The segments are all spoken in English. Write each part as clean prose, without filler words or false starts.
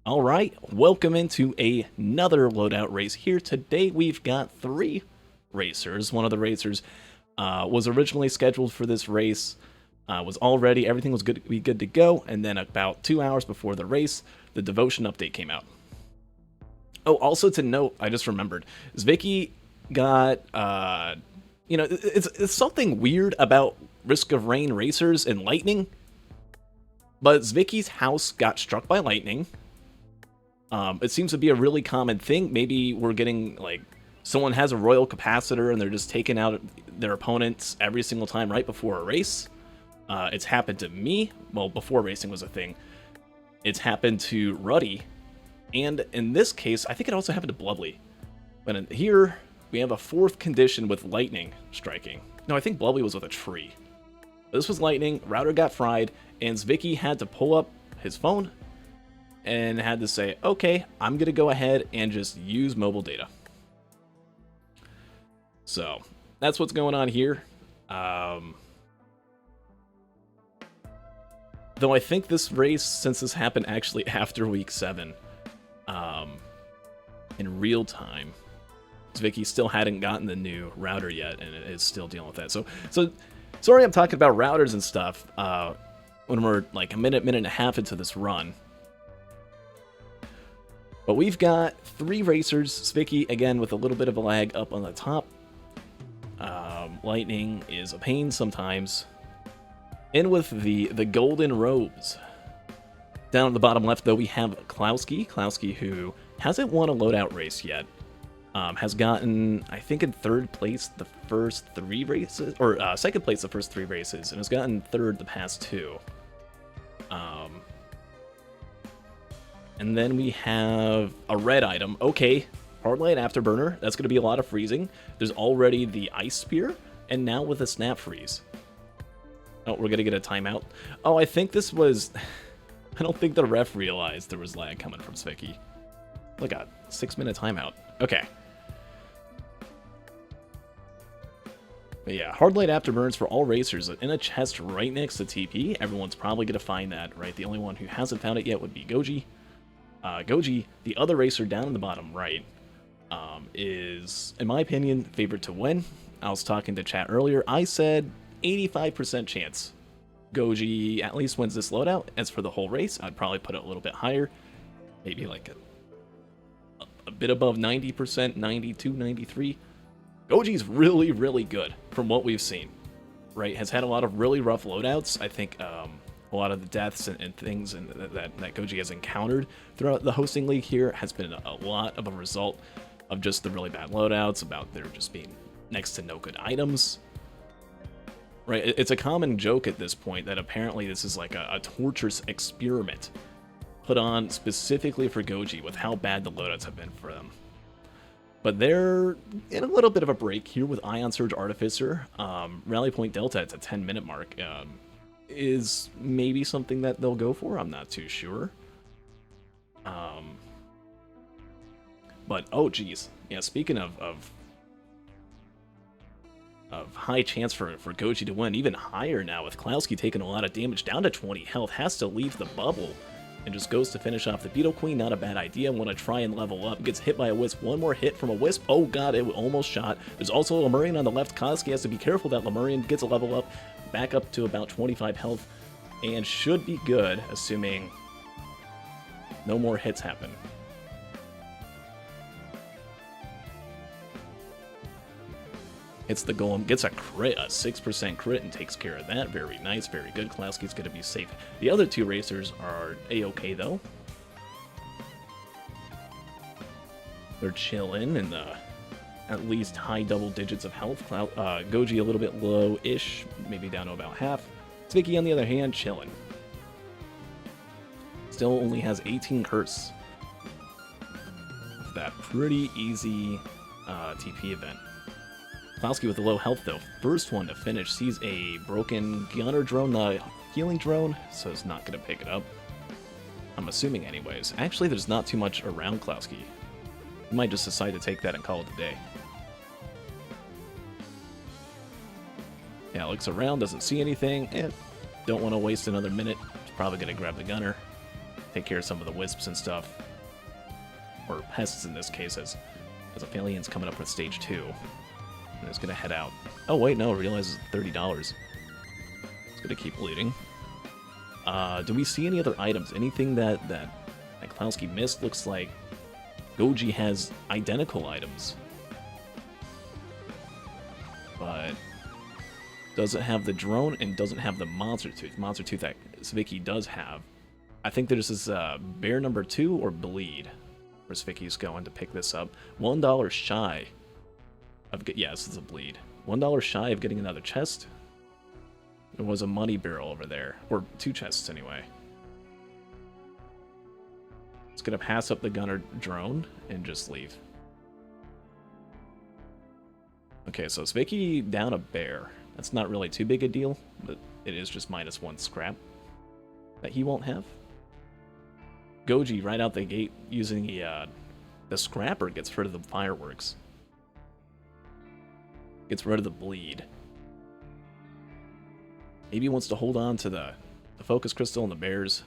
All right, welcome into another loadout race here. Today we've got three racers. One of the racers was originally scheduled for this race, was all ready, everything was good to go, and then about 2 hours before the race, the devotion update came out. Oh, also to note, I just remembered, Zvicky got, it's something weird about Risk of Rain racers and lightning, but Zvicky's house got struck by lightning. It seems to be a really common thing. Maybe we're getting, like, someone has a royal capacitor and they're just taking out their opponents every single time right before a race. It's happened to me, well, before racing was a thing. It's happened to Ruddy, and in this case, I think it also happened to Blubbly. But here, we have a fourth condition with lightning striking. No, I think Blubbly was with a tree. This was lightning, router got fried, and Zvicky had to pull up his phone and had to say, okay, I'm going to go ahead and just use mobile data. So, that's what's going on here. Though I think this race, since this happened actually after week 7, in real time, Zvicky still hadn't gotten the new router yet, and is still dealing with that. So sorry I'm talking about routers and stuff when we're like a minute and a half into this run. But we've got three racers. Zvicky, again, with a little bit of a lag up on the top. Lightning is a pain sometimes. In with the golden robes. Down at the bottom left, though, we have DeKlowski. DeKlowski, who hasn't won a loadout race yet. Has gotten, I think, in third place the first 3 races, or second place the first 3 races, and has gotten third the past 2. And then we have a red item. Okay, Hardlight Afterburner. That's going to be a lot of freezing. There's already the Ice Spear, and now with a Snap Freeze. Oh, we're going to get a timeout. Oh, I think this was... I don't think the ref realized there was lag coming from Zvicky. Look at 6-minute timeout. Okay. But yeah, Hardlight Afterburns for all racers in a chest right next to TP. Everyone's probably going to find that, right? The only one who hasn't found it yet would be Goji. Goji, the other racer down in the bottom right, is, in my opinion, favorite to win. I was talking to chat earlier. I said 85% chance Goji at least wins this loadout. As for the whole race, I'd probably put it a little bit higher. Maybe like a bit above 90%, 92, 93. Goji's really, really good from what we've seen, right? Has had a lot of really rough loadouts. I think a lot of the deaths and things that Goji has encountered throughout the hosting league here has been a lot of a result of just the really bad loadouts, about there just being next to no good items. Right, it's a common joke at this point that apparently this is like a torturous experiment put on specifically for Goji with how bad the loadouts have been for them. But they're in a little bit of a break here with Ion Surge Artificer. Rally Point Delta at the 10-minute mark is maybe something that they'll go for. I'm not too sure. But, oh geez. Yeah, speaking of high chance for Goji to win, even higher now with DeKlowski taking a lot of damage, down to 20 health, has to leave the bubble and just goes to finish off the Beetle Queen. Not a bad idea. Want to try and level up. Gets hit by a Wisp. One more hit from a Wisp. Oh god, it almost shot. There's also a Lemurian on the left. Koski has to be careful that Lemurian gets a level up, back up to about 25 health, and should be good, assuming no more hits happen. Hits the Golem, gets a crit, a 6% crit, and takes care of that. Very nice, very good. DeKlowski's going to be safe. The other 2 racers are A-okay, though. They're chilling in the at least high double digits of health. Goji a little bit low-ish, maybe down to about half. Zvicky, on the other hand, chilling. Still only has 18 curse. That pretty easy TP event. DeKlowski with a low health, though. First one to finish. Sees a broken gunner drone, the healing drone, so it's not going to pick it up. I'm assuming anyways. Actually, there's not too much around DeKlowski. He might just decide to take that and call it a day. Yeah, looks around, doesn't see anything, and don't want to waste another minute. He's probably going to grab the gunner. take care of some of the wisps and stuff. Or pests in this case, as Apheliion's coming up with stage 2. And it's gonna head out. Oh wait, no, realizes $30. It's gonna keep looting. Do we see any other items? Anything that DeKlowski missed? Looks like Goji has identical items. But doesn't have the drone and doesn't have the monster tooth. Monster tooth that Sviki does have. I think there's this bear number 2 or bleed. Where Sviki's going to pick this up. $1 shy of this is a bleed. $1 shy of getting another chest. There was a money barrel over there, or 2 chests anyway. It's gonna pass up the gunner drone and just leave. Okay, so Sviki down a bear. That's not really too big a deal, but it is just -1 scrap that he won't have. Goji right out the gate using the scrapper gets rid of the fireworks. Gets rid of the bleed. Maybe he wants to hold on to the focus crystal and the bears.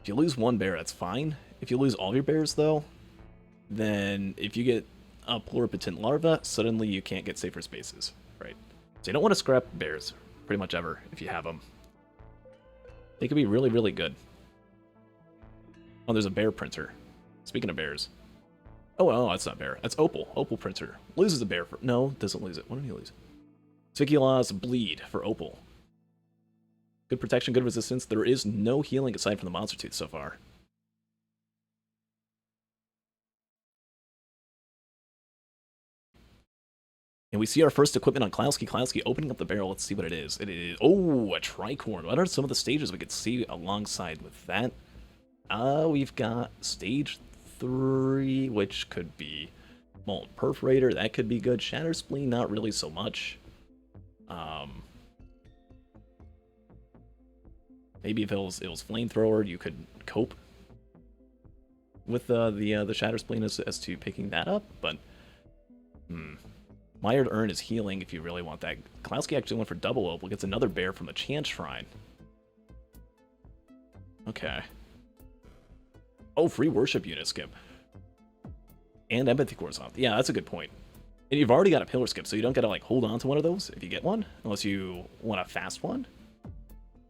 If you lose 1 bear, that's fine. If you lose all your bears, though, then if you get a pluripotent larva, suddenly you can't get safer spaces, right? So you don't want to scrap bears, pretty much ever, if you have them. They could be really, really good. Oh, there's a bear printer. Speaking of bears. Oh, that's not bear. That's Opal. Opal printer. Loses a bear for... No, doesn't lose it. What did he lose? Sviki lost bleed for Opal. Good protection, good resistance. There is no healing aside from the monster tooth so far. And we see our first equipment on DeKlowski. DeKlowski opening up the barrel. Let's see what it is. It is... Oh, a tricorn. What are some of the stages we could see alongside with that? We've got stage 3, which could be Molten Perforator. That could be good. Shatter Spleen, not really so much. Maybe if it was Flamethrower, you could cope with the Shatter Spleen as to picking that up, but... Mired Urned is healing if you really want that. DeKlowski actually went for double Opal, gets another bear from the Chant Shrine. Okay. Oh, free worship unit skip. And empathy cores off. Yeah, that's a good point. And you've already got a pillar skip, so you don't gotta like hold on to one of those if you get one, unless you want a fast one.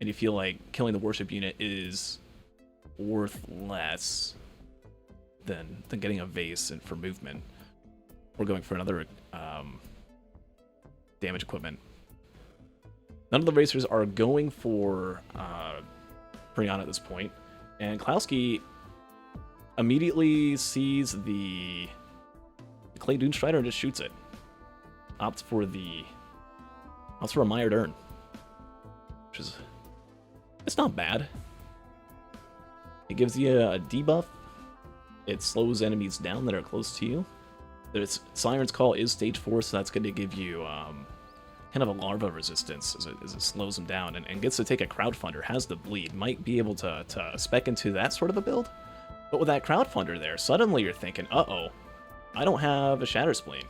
And you feel like killing the worship unit is worth less than getting a vase and for movement. We're going for another damage equipment. None of the racers are going for Prion at this point, and DeKlowski immediately sees the Clay Dune Strider and just shoots it. Opts for a Mired Urn, which is it's not bad. It gives you a debuff. It slows enemies down that are close to you. There's Siren's Call is stage 4, so that's going to give you kind of a larva resistance as it slows them down, and gets to take a crowdfunder, has the bleed, might be able to spec into that sort of a build. But with that crowdfunder there, suddenly you're thinking, uh-oh, I don't have a Shatter Spleen.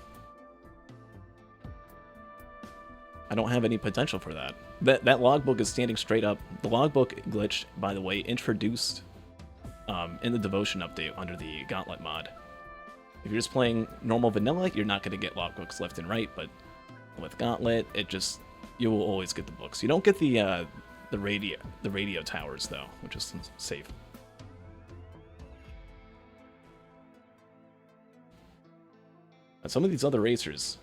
I don't have any potential for that. That logbook is standing straight up. The logbook glitch, by the way, introduced in the Devotion update under the Gauntlet mod. If you're just playing normal vanilla, you're not going to get logbooks left and right, but with Gauntlet, you will always get the books. You don't get the radio towers though, which is safe. But some of these other racers,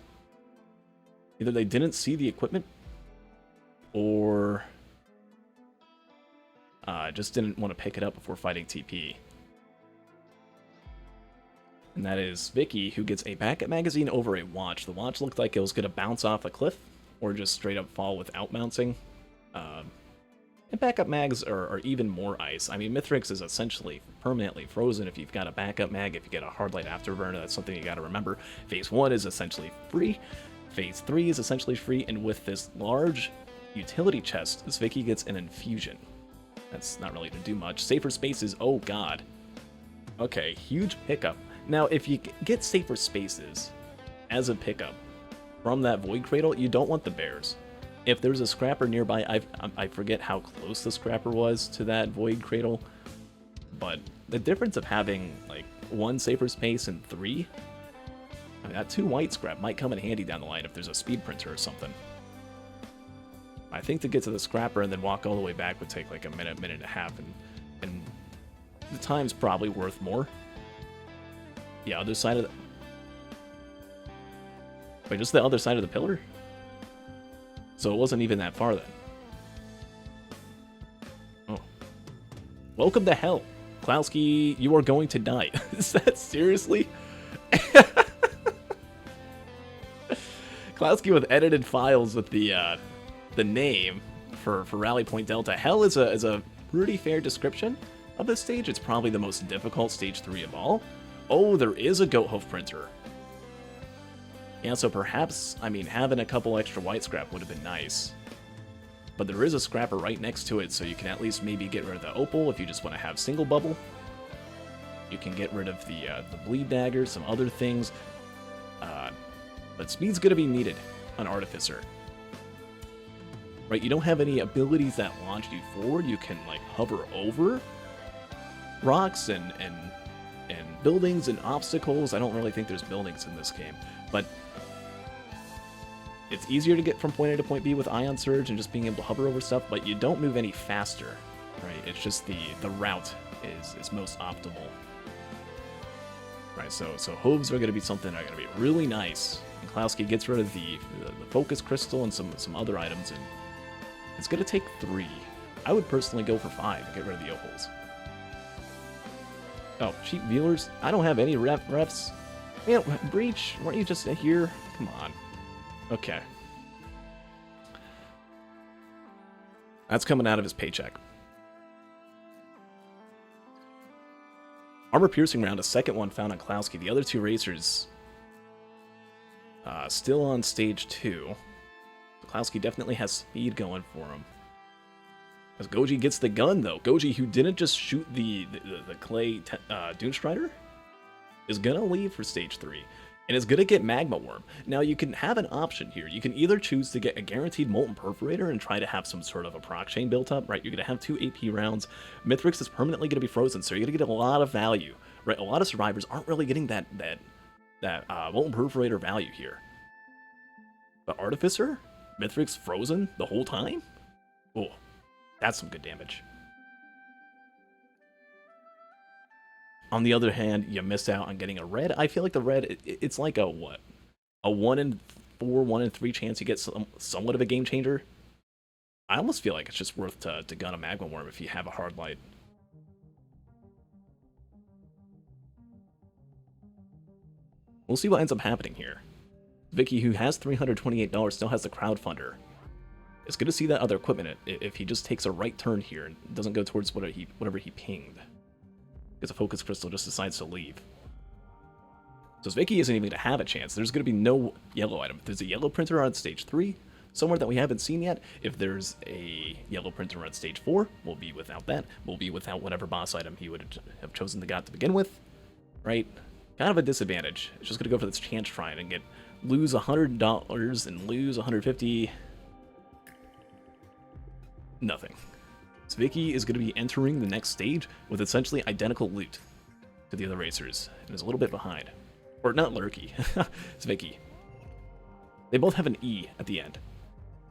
either they didn't see the equipment, or just didn't want to pick it up before fighting TP. And that is Vicky, who gets a backup magazine over a watch. The watch looked like it was going to bounce off a cliff, or just straight up fall without bouncing. And backup mags are even more ice. I mean, Mithrix is essentially permanently frozen if you've got a backup mag. If you get a hard light afterburner, that's something you got to remember. Phase 1 is essentially free. Phase 3 is essentially free, and with this large utility chest, Vicky gets an infusion. That's not really to do much. Safer spaces, oh god. Okay, huge pickup. Now, if you get safer spaces as a pickup from that Void Cradle, you don't want the bears. if there's a scrapper nearby, I forget how close the scrapper was to that void cradle, but the difference of having like 1 safer space and 3, I mean, that 2 white scrap might come in handy down the line if there's a speed printer or something. I think to get to the scrapper and then walk all the way back would take like a minute, minute and a half, and the time's probably worth more. The other side of the... Wait, just the other side of the pillar? So it wasn't even that far then. Oh. Welcome to hell. DeKlowski, you are going to die. Is that seriously? DeKlowski with edited files with the name for Rally Point Delta. Hell is a pretty fair description of this stage. It's probably the most difficult stage 3 of all. Oh, there is a goat hoof printer. Yeah, so perhaps, I mean, having a couple extra white scrap would have been nice. But there is a scrapper right next to it, so you can at least maybe get rid of the opal if you just want to have single bubble. You can get rid of the bleed dagger, some other things. But speed's going to be needed on Artificer. Right, you don't have any abilities that launch you forward. You can, like, hover over rocks and buildings and obstacles. I don't really think there's buildings in this game, but it's easier to get from point A to point B with Ion Surge and just being able to hover over stuff, but you don't move any faster, right? It's just the route is most optimal. Right, so hooves are going to be something that are going to be really nice. And DeKlowski gets rid of the focus crystal and some other items, and it's going to take 3. I would personally go for 5 to get rid of the opals. Oh, cheap viewers, I don't have any refs. Man, Breach, weren't you just here? Come on. Okay. That's coming out of his paycheck. Armor piercing round, a second one found on DeKlowski. The other 2 racers still on stage 2. DeKlowski definitely has speed going for him. As Goji gets the gun, though. Goji, who didn't just shoot the clay Doomstrider, is going to leave for stage 3. And is going to get Magma Worm. Now, you can have an option here. You can either choose to get a guaranteed Molten Perforator and try to have some sort of a proc chain built up, right? You're going to have 2 AP rounds. Mithrix is permanently going to be frozen, so you're going to get a lot of value, right? A lot of survivors aren't really getting that Molten Perforator value here. But Artificer? Mithrix frozen the whole time? Oh. That's some good damage. On the other hand, you miss out on getting a red. I feel like the red, it's like a what? A 1 in 4, 1 in 3 chance you get somewhat of a game changer. I almost feel like it's just worth to gun a Magma Worm if you have a hard light. We'll see what ends up happening here. Vicky, who has $328, still has the crowdfunder. It's good to see that other equipment if he just takes a right turn here and doesn't go towards whatever he pinged. Because a focus crystal just decides to leave. So Vicky isn't even going to have a chance. There's going to be no yellow item. If there's a yellow printer on stage 3, somewhere that we haven't seen yet. If there's a yellow printer on stage 4, we'll be without that. We'll be without whatever boss item he would have chosen to got to begin with. Right? Kind of a disadvantage. It's just going to go for this chance shrine and lose $100 and lose $150. Nothing. So Vicky is going to be entering the next stage with essentially identical loot to the other racers, and is a little bit behind. Or not Lurky, it's Vicky. They both have an E at the end.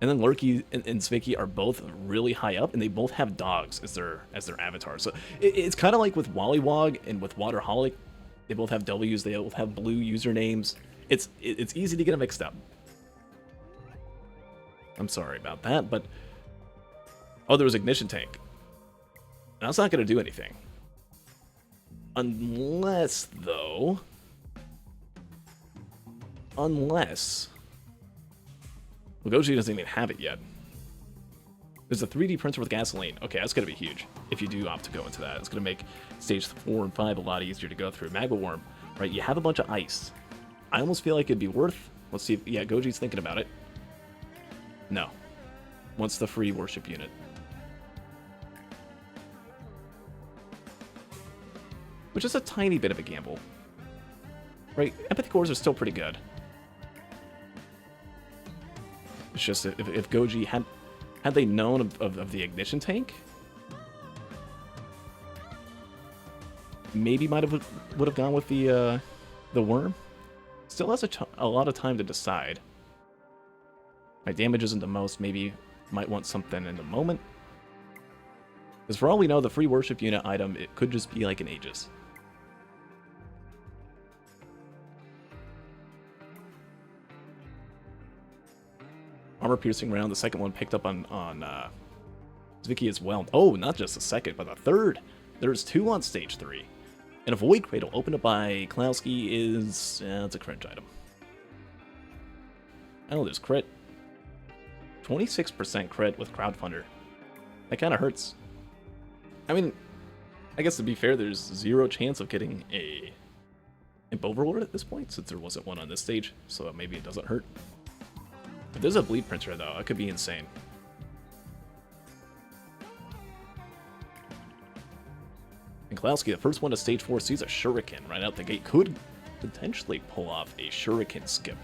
And then Lurky and Vicky are both really high up, and they both have dogs as their avatar. So it's kind of like with Wollywog and with Waterholic. They both have W's, they both have blue usernames. It's easy to get them mixed up. I'm sorry about that, but... Oh, there was Ignition Tank. That's not going to do anything. Unless, though... Unless... Well, Goji doesn't even have it yet. There's a 3D printer with gasoline. Okay, that's going to be huge if you do opt to go into that. It's going to make stage 4 and 5 a lot easier to go through. Magma Worm, right? You have a bunch of ice. I almost feel like it'd be worth... Let's see if... Yeah, Goji's thinking about it. No. Wants the free worship unit. Which is a tiny bit of a gamble. Right? Empathy cores are still pretty good. It's just if Goji had they known of the ignition tank, maybe would have gone with the worm. Still has a lot of time to decide. My damage isn't the most. Maybe might want something in the moment. Because for all we know, the free worship unit item, it could just be like an Aegis. Armor piercing round. The second one picked up on Vicky as well. Oh, not just the second, but the third. There's 2 on stage 3. And a Void Cradle opened up by DeKlowski is... it's a cringe item. Oh, there's crit. 26% crit with Crowdfunder. That kind of hurts. I mean, I guess to be fair, there's 0 chance of getting a Imp Overlord at this point, since there wasn't one on this stage, so maybe it doesn't hurt. If there's a Bleed Printer, though, it could be insane. And DeKlowski, the first one to stage 4, sees a Shuriken right out the gate. Could potentially pull off a Shuriken skip.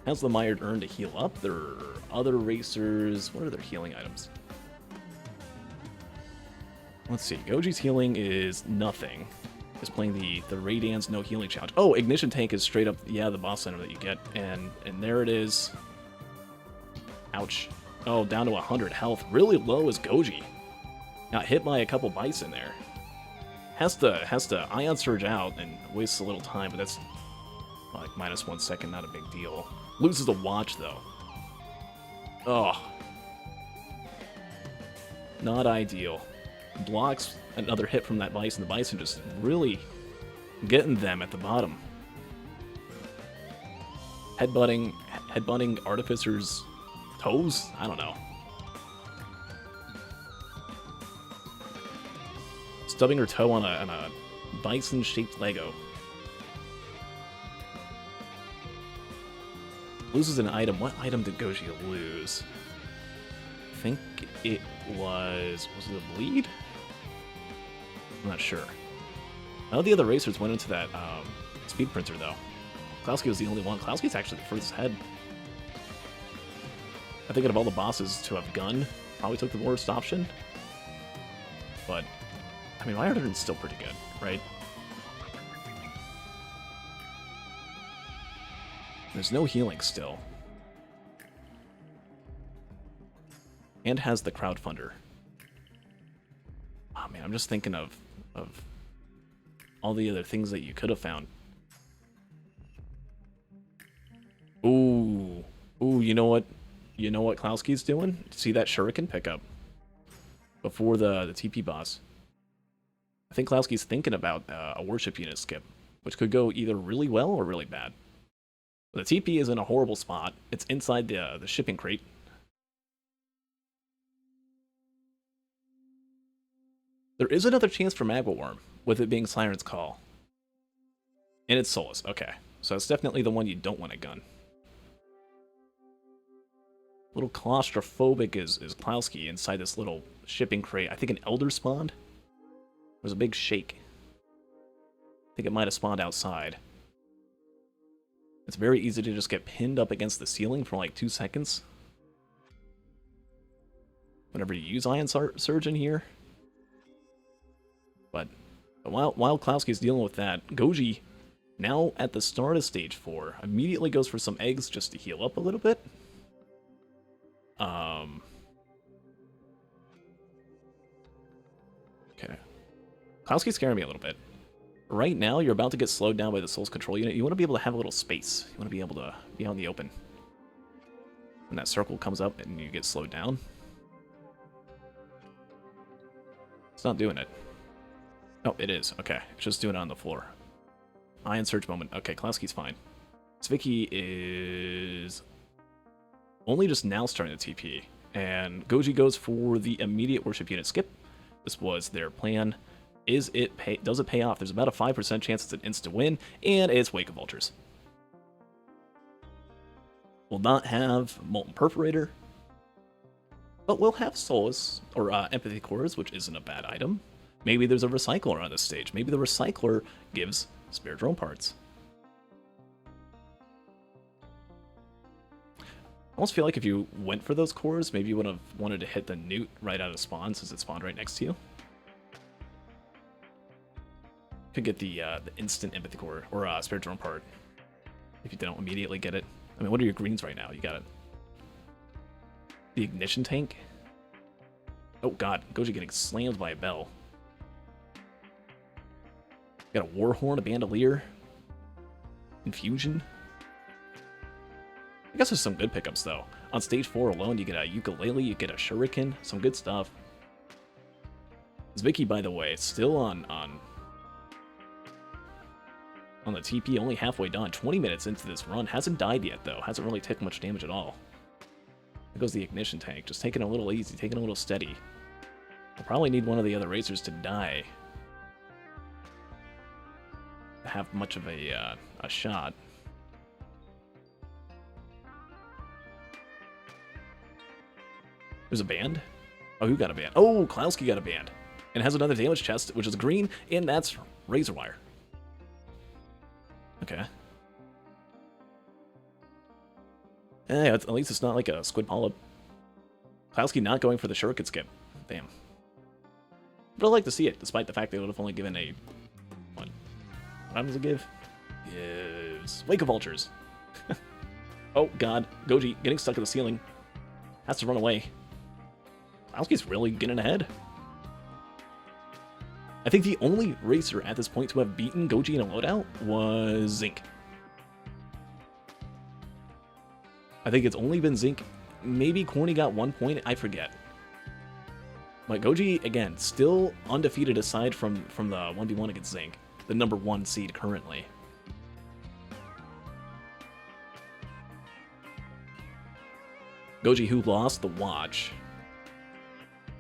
Has the Mired Urned to heal up. There are other racers. What are their healing items? Let's see. Goji's healing is nothing. Is playing the Radiance no healing challenge. Oh, Ignition Tank is straight up, yeah, the boss center that you get. And there it is. Ouch. Oh, down to 100 health. Really low is Goji. Got hit by a couple Bison there. Has to Ion Surge out and wastes a little time, but that's like -1 second, not a big deal. Loses the watch, though. Oh. Not ideal. Blocks another hit from that Bison. The Bison just really getting them at the bottom. Headbutting Artificer's toes? I don't know. Stubbing her toe on a Bison-shaped Lego. Loses an item. What item did Goji lose? I think it was it a bleed? I'm not sure. None of the other racers went into that speed printer, though. DeKlowski was the only one. DeKlowski's actually the furthest ahead. I think out of all the bosses to have gun, probably took the worst option. But, I mean, Mired Urned's still pretty good, right? There's no healing still. And has the Crowdfunder. Oh man, I'm just thinking of all the other things that you could have found. Ooh. Ooh, you know what? You know what Klowski's doing? See that Shuriken pickup before the TP boss. I think Klowski's thinking about a worship unit skip, which could go either really well or really bad. The TP is in a horrible spot. It's inside the shipping crate. There is another chance for Magma Worm, with it being Siren's Call. And it's Solus. Okay. So it's definitely the one you don't want to gun. A little claustrophobic is Klowski inside this little shipping crate. I think an Elder spawned. There's a big shake. I think it might have spawned outside. It's very easy to just get pinned up against the ceiling for like 2 seconds. Whenever you use Ion Surge in here. But while Klowski's dealing with that, Goji, now at the start of stage 4, immediately goes for some eggs just to heal up a little bit. Okay. Klowski's scaring me a little bit. Right now, you're about to get slowed down by the Soul's Control unit. You want to be able to have a little space. You want to be able to be out in the open. When that circle comes up and you get slowed down. It's not doing it. Oh, it is. Okay. It's just doing it on the floor. Ion Surge moment. Okay, Klowski's fine. Vicky is only just now starting the TP. And Goji goes for the immediate worship unit skip. This was their plan. Does it pay off? There's about a 5% chance it's an insta win, and it's Wake of Vultures. Will not have Molten Perforator, but we'll have Solus, or Empathy Cores, which isn't a bad item. Maybe there's a Recycler on this stage. Maybe the Recycler gives spare drone parts. almost feel like if you went for those cores, maybe you would have wanted to hit the newt right out of spawn since it spawned right next to you. Could get the instant empathy core or spirit drone part if you don't immediately get it. I mean, what are your greens right now? You got it. The ignition tank. Oh god, Goji getting slammed by a bell. Got a warhorn, a bandolier, infusion. I guess there's some good pickups though. On stage 4 alone, you get a ukulele, you get a shuriken, some good stuff. Zvicky, by the way, still on the TP, only halfway done. 20 minutes into this run, hasn't died yet though. Hasn't really taken much damage at all. There goes the ignition tank, just taking it a little easy, taking it a little steady. We'll probably need one of the other racers to die to have much of a shot. There's a band? Oh, who got a band? Oh, DeKlowski got a band. And has another damage chest, which is green, and that's razor wire. Okay. Yeah, at least it's not like a squid polyp. DeKlowski not going for the shuriken skip. Damn. But I'd like to see it, despite the fact they would have only given a... What does it give? Is Wake of Vultures. Oh, God. Goji getting stuck at the ceiling. Has to run away. DeKlowski's really getting ahead. I think the only racer at this point to have beaten Goji in a loadout was Zinc. I think it's only been Zinc. Maybe Corny got 1 point, I forget. But Goji, again, still undefeated aside from the 1v1 against Zinc, the number 1 seed currently. Goji, who lost the watch.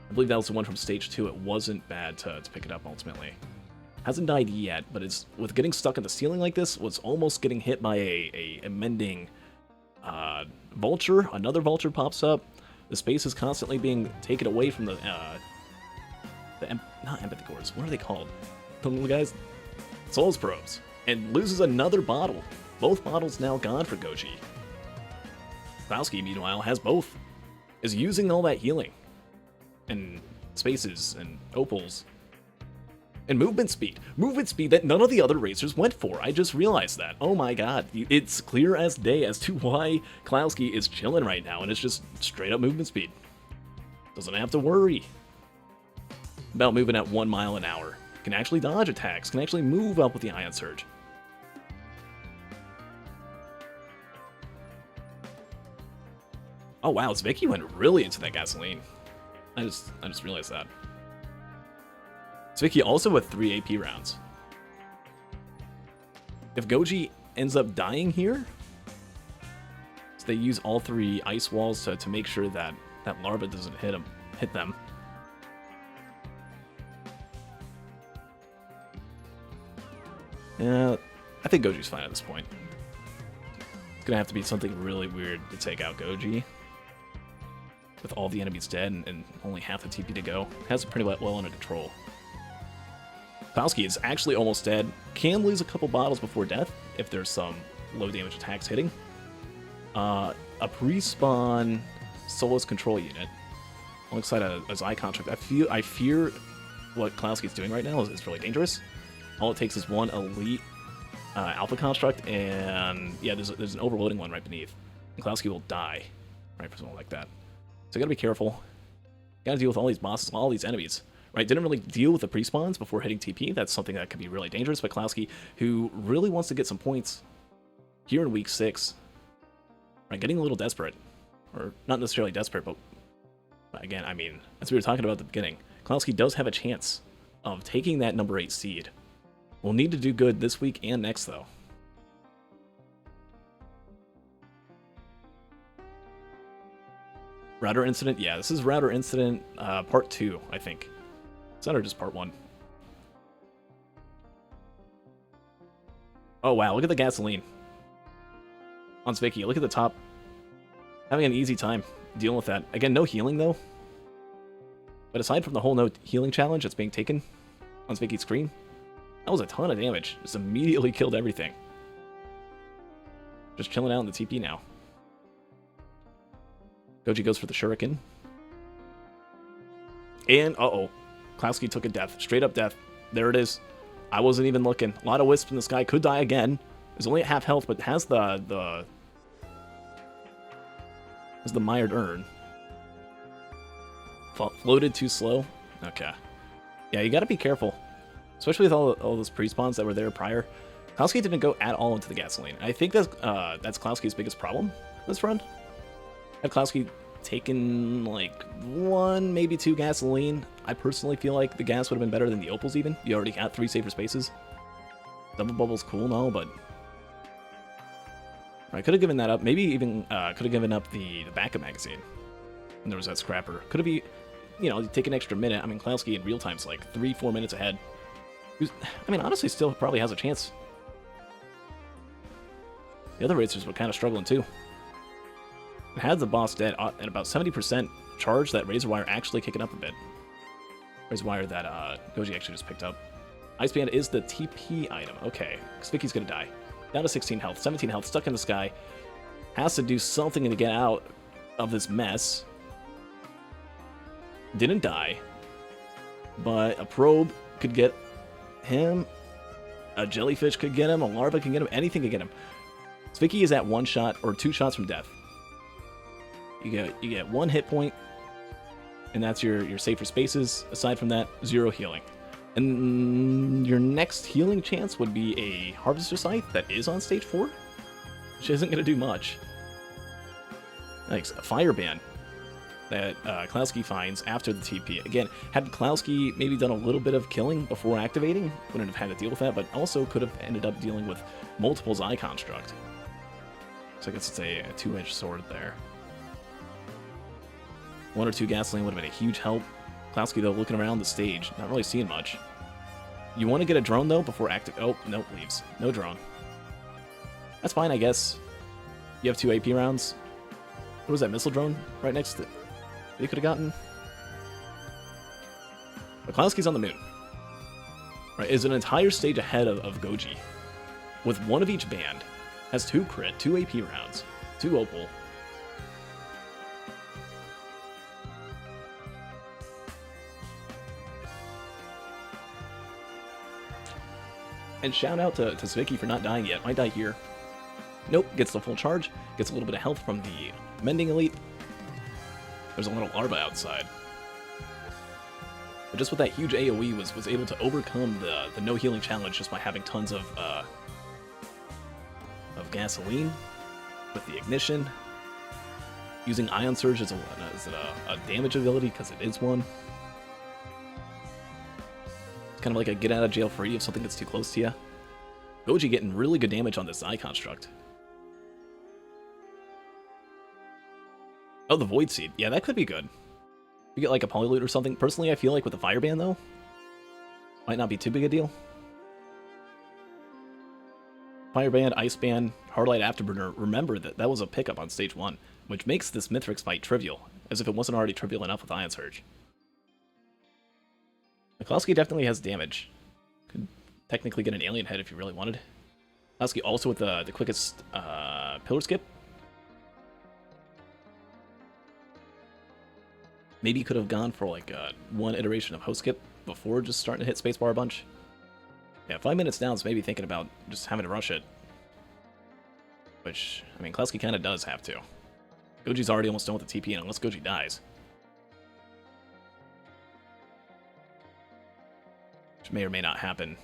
I believe that was the one from stage 2. It wasn't bad to pick it up ultimately. Hasn't died yet, but it's with getting stuck in the ceiling like this, was almost getting hit by a mending vulture. Another vulture pops up. The space is constantly being taken away from not empathy cores. What are they called? The little guys? Souls probes. And loses another bottle. Both bottles now gone for Goji. DeKlowski, meanwhile, has both. Is using all that healing. And spaces and opals. And movement speed. Movement speed that none of the other racers went for. I just realized that. Oh my god. It's clear as day as to why DeKlowski is chilling right now. And it's just straight up movement speed. Doesn't have to worry about moving at 1 mile an hour. Can actually dodge attacks. Can actually move up with the Ion Surge. Oh wow, Zvicky went really into that gasoline. I just realized that. Zvicky also with 3 AP rounds. If Goji ends up dying here, so they use all 3 ice walls to make sure that that larva doesn't hit them. Yeah, I think Goji's fine at this point. It's gonna have to be something really weird to take out Goji. With all the enemies dead and only half the TP to go. Has it pretty well under control. DeKlowski is actually almost dead. Can lose a couple bottles before death if there's some low damage attacks hitting. A pre-spawn Solos control unit alongside a Eye construct. I fear what DeKlowski's doing right now is really dangerous. All it takes is one elite alpha construct, and yeah, there's an overloading one right beneath. DeKlowski will die right for something like that. So you gotta be careful. Gotta deal with all these bosses, all these enemies. Right, didn't really deal with the pre-spawns before hitting TP. That's something that could be really dangerous. But DeKlowski, who really wants to get some points here in week 6, right, getting a little desperate, or not necessarily desperate, but again, I mean, as we were talking about at the beginning, DeKlowski does have a chance of taking that number 8 seed. We'll need to do good this week and next, though. Router incident, yeah, this is router incident part 2, I think. It's not just part 1. Oh wow, look at the gasoline. On Zvicky, look at the top. Having an easy time dealing with that. Again, no healing though. But aside from the whole no healing challenge that's being taken on Zvicky's screen, that was a ton of damage. Just immediately killed everything. Just chilling out in the TP now. Goji goes for the Shuriken. And, uh-oh. DeKlowski took a death. Straight up death. There it is. I wasn't even looking. A lot of wisps in the sky. Could die again. Is only at half health, but has the mired urn. Floated too slow. Okay. Yeah, you gotta be careful. Especially with all those pre-spawns that were there prior. DeKlowski didn't go at all into the gasoline. I think that's DeKlowski's biggest problem this run. Had DeKlowski taken like 1, maybe 2 gasoline, I personally feel like the gas would have been better than the opals even. You already got 3 safer spaces. Double bubble's cool and all, but I could have given that up. Maybe even could have given up the backup magazine. And there was that scrapper. Could have be, you know, take an extra minute. I mean, DeKlowski in real time's like 3-4 minutes ahead. I mean, honestly, still probably has a chance. The other racers were kind of struggling too. It had the boss dead at about 70% charge. That razor wire actually kicking up a bit. Razor wire that Goji actually just picked up. Ice Band is the TP item. Okay, Vicky's gonna die. Down to 16 health, 17 health, stuck in the sky. Has to do something to get out of this mess. Didn't die, but a probe could get him. A jellyfish could get him. A larva can get him. Anything could get him. Vicky is at 1 shot or 2 shots from death. You get 1 hit point, and that's your safer spaces. Aside from that, 0 healing. And your next healing chance would be a Harvester Scythe that is on stage 4, which isn't going to do much. Thanks. A Fire Band that DeKlowski finds after the TP. Again, had DeKlowski maybe done a little bit of killing before activating, wouldn't have had to deal with that, but also could have ended up dealing with multiples eye construct. So I guess it's a 2-inch sword there. 1 or 2 gasoline would have been a huge help. DeKlowski, though, looking around the stage, not really seeing much. You want to get a drone, though, before active... Oh, nope, leaves. No drone. That's fine, I guess. You have 2 AP rounds. What was that, missile drone right next to... that you could have gotten? DeKlowski's on the moon. Right, is an entire stage ahead of Goji. With 1 of each band. Has 2 crit, 2 AP rounds, 2 opal. And shout out to Zwicky for not dying yet. Might die here. Nope, gets the full charge. Gets a little bit of health from the Mending Elite. There's a little larva outside. But just with that huge AoE was able to overcome the no healing challenge just by having tons of gasoline with the ignition. Using Ion Surge as a damage ability, because it is one. It's kind of like a get out of jail free if something gets too close to you. Goji getting really good damage on this eye construct. Oh, the Void Seed. Yeah, that could be good. You get like a Polyloot or something. Personally, I feel like with the Fire Band, though, might not be too big a deal. Fire Band, Ice Band, Hardlight Afterburner. Remember that was a pickup on stage 1, which makes this Mithrix fight trivial, as if it wasn't already trivial enough with Ion Surge. DeKlowski definitely has damage. Could technically get an alien head if you really wanted. DeKlowski also with the quickest pillar skip. Maybe could have gone for like 1 iteration of host skip before just starting to hit spacebar a bunch. Yeah, 5 minutes down is maybe thinking about just having to rush it. Which, I mean, DeKlowski kind of does have to. Goji's already almost done with the TP, and unless Goji dies. Which may or may not happen.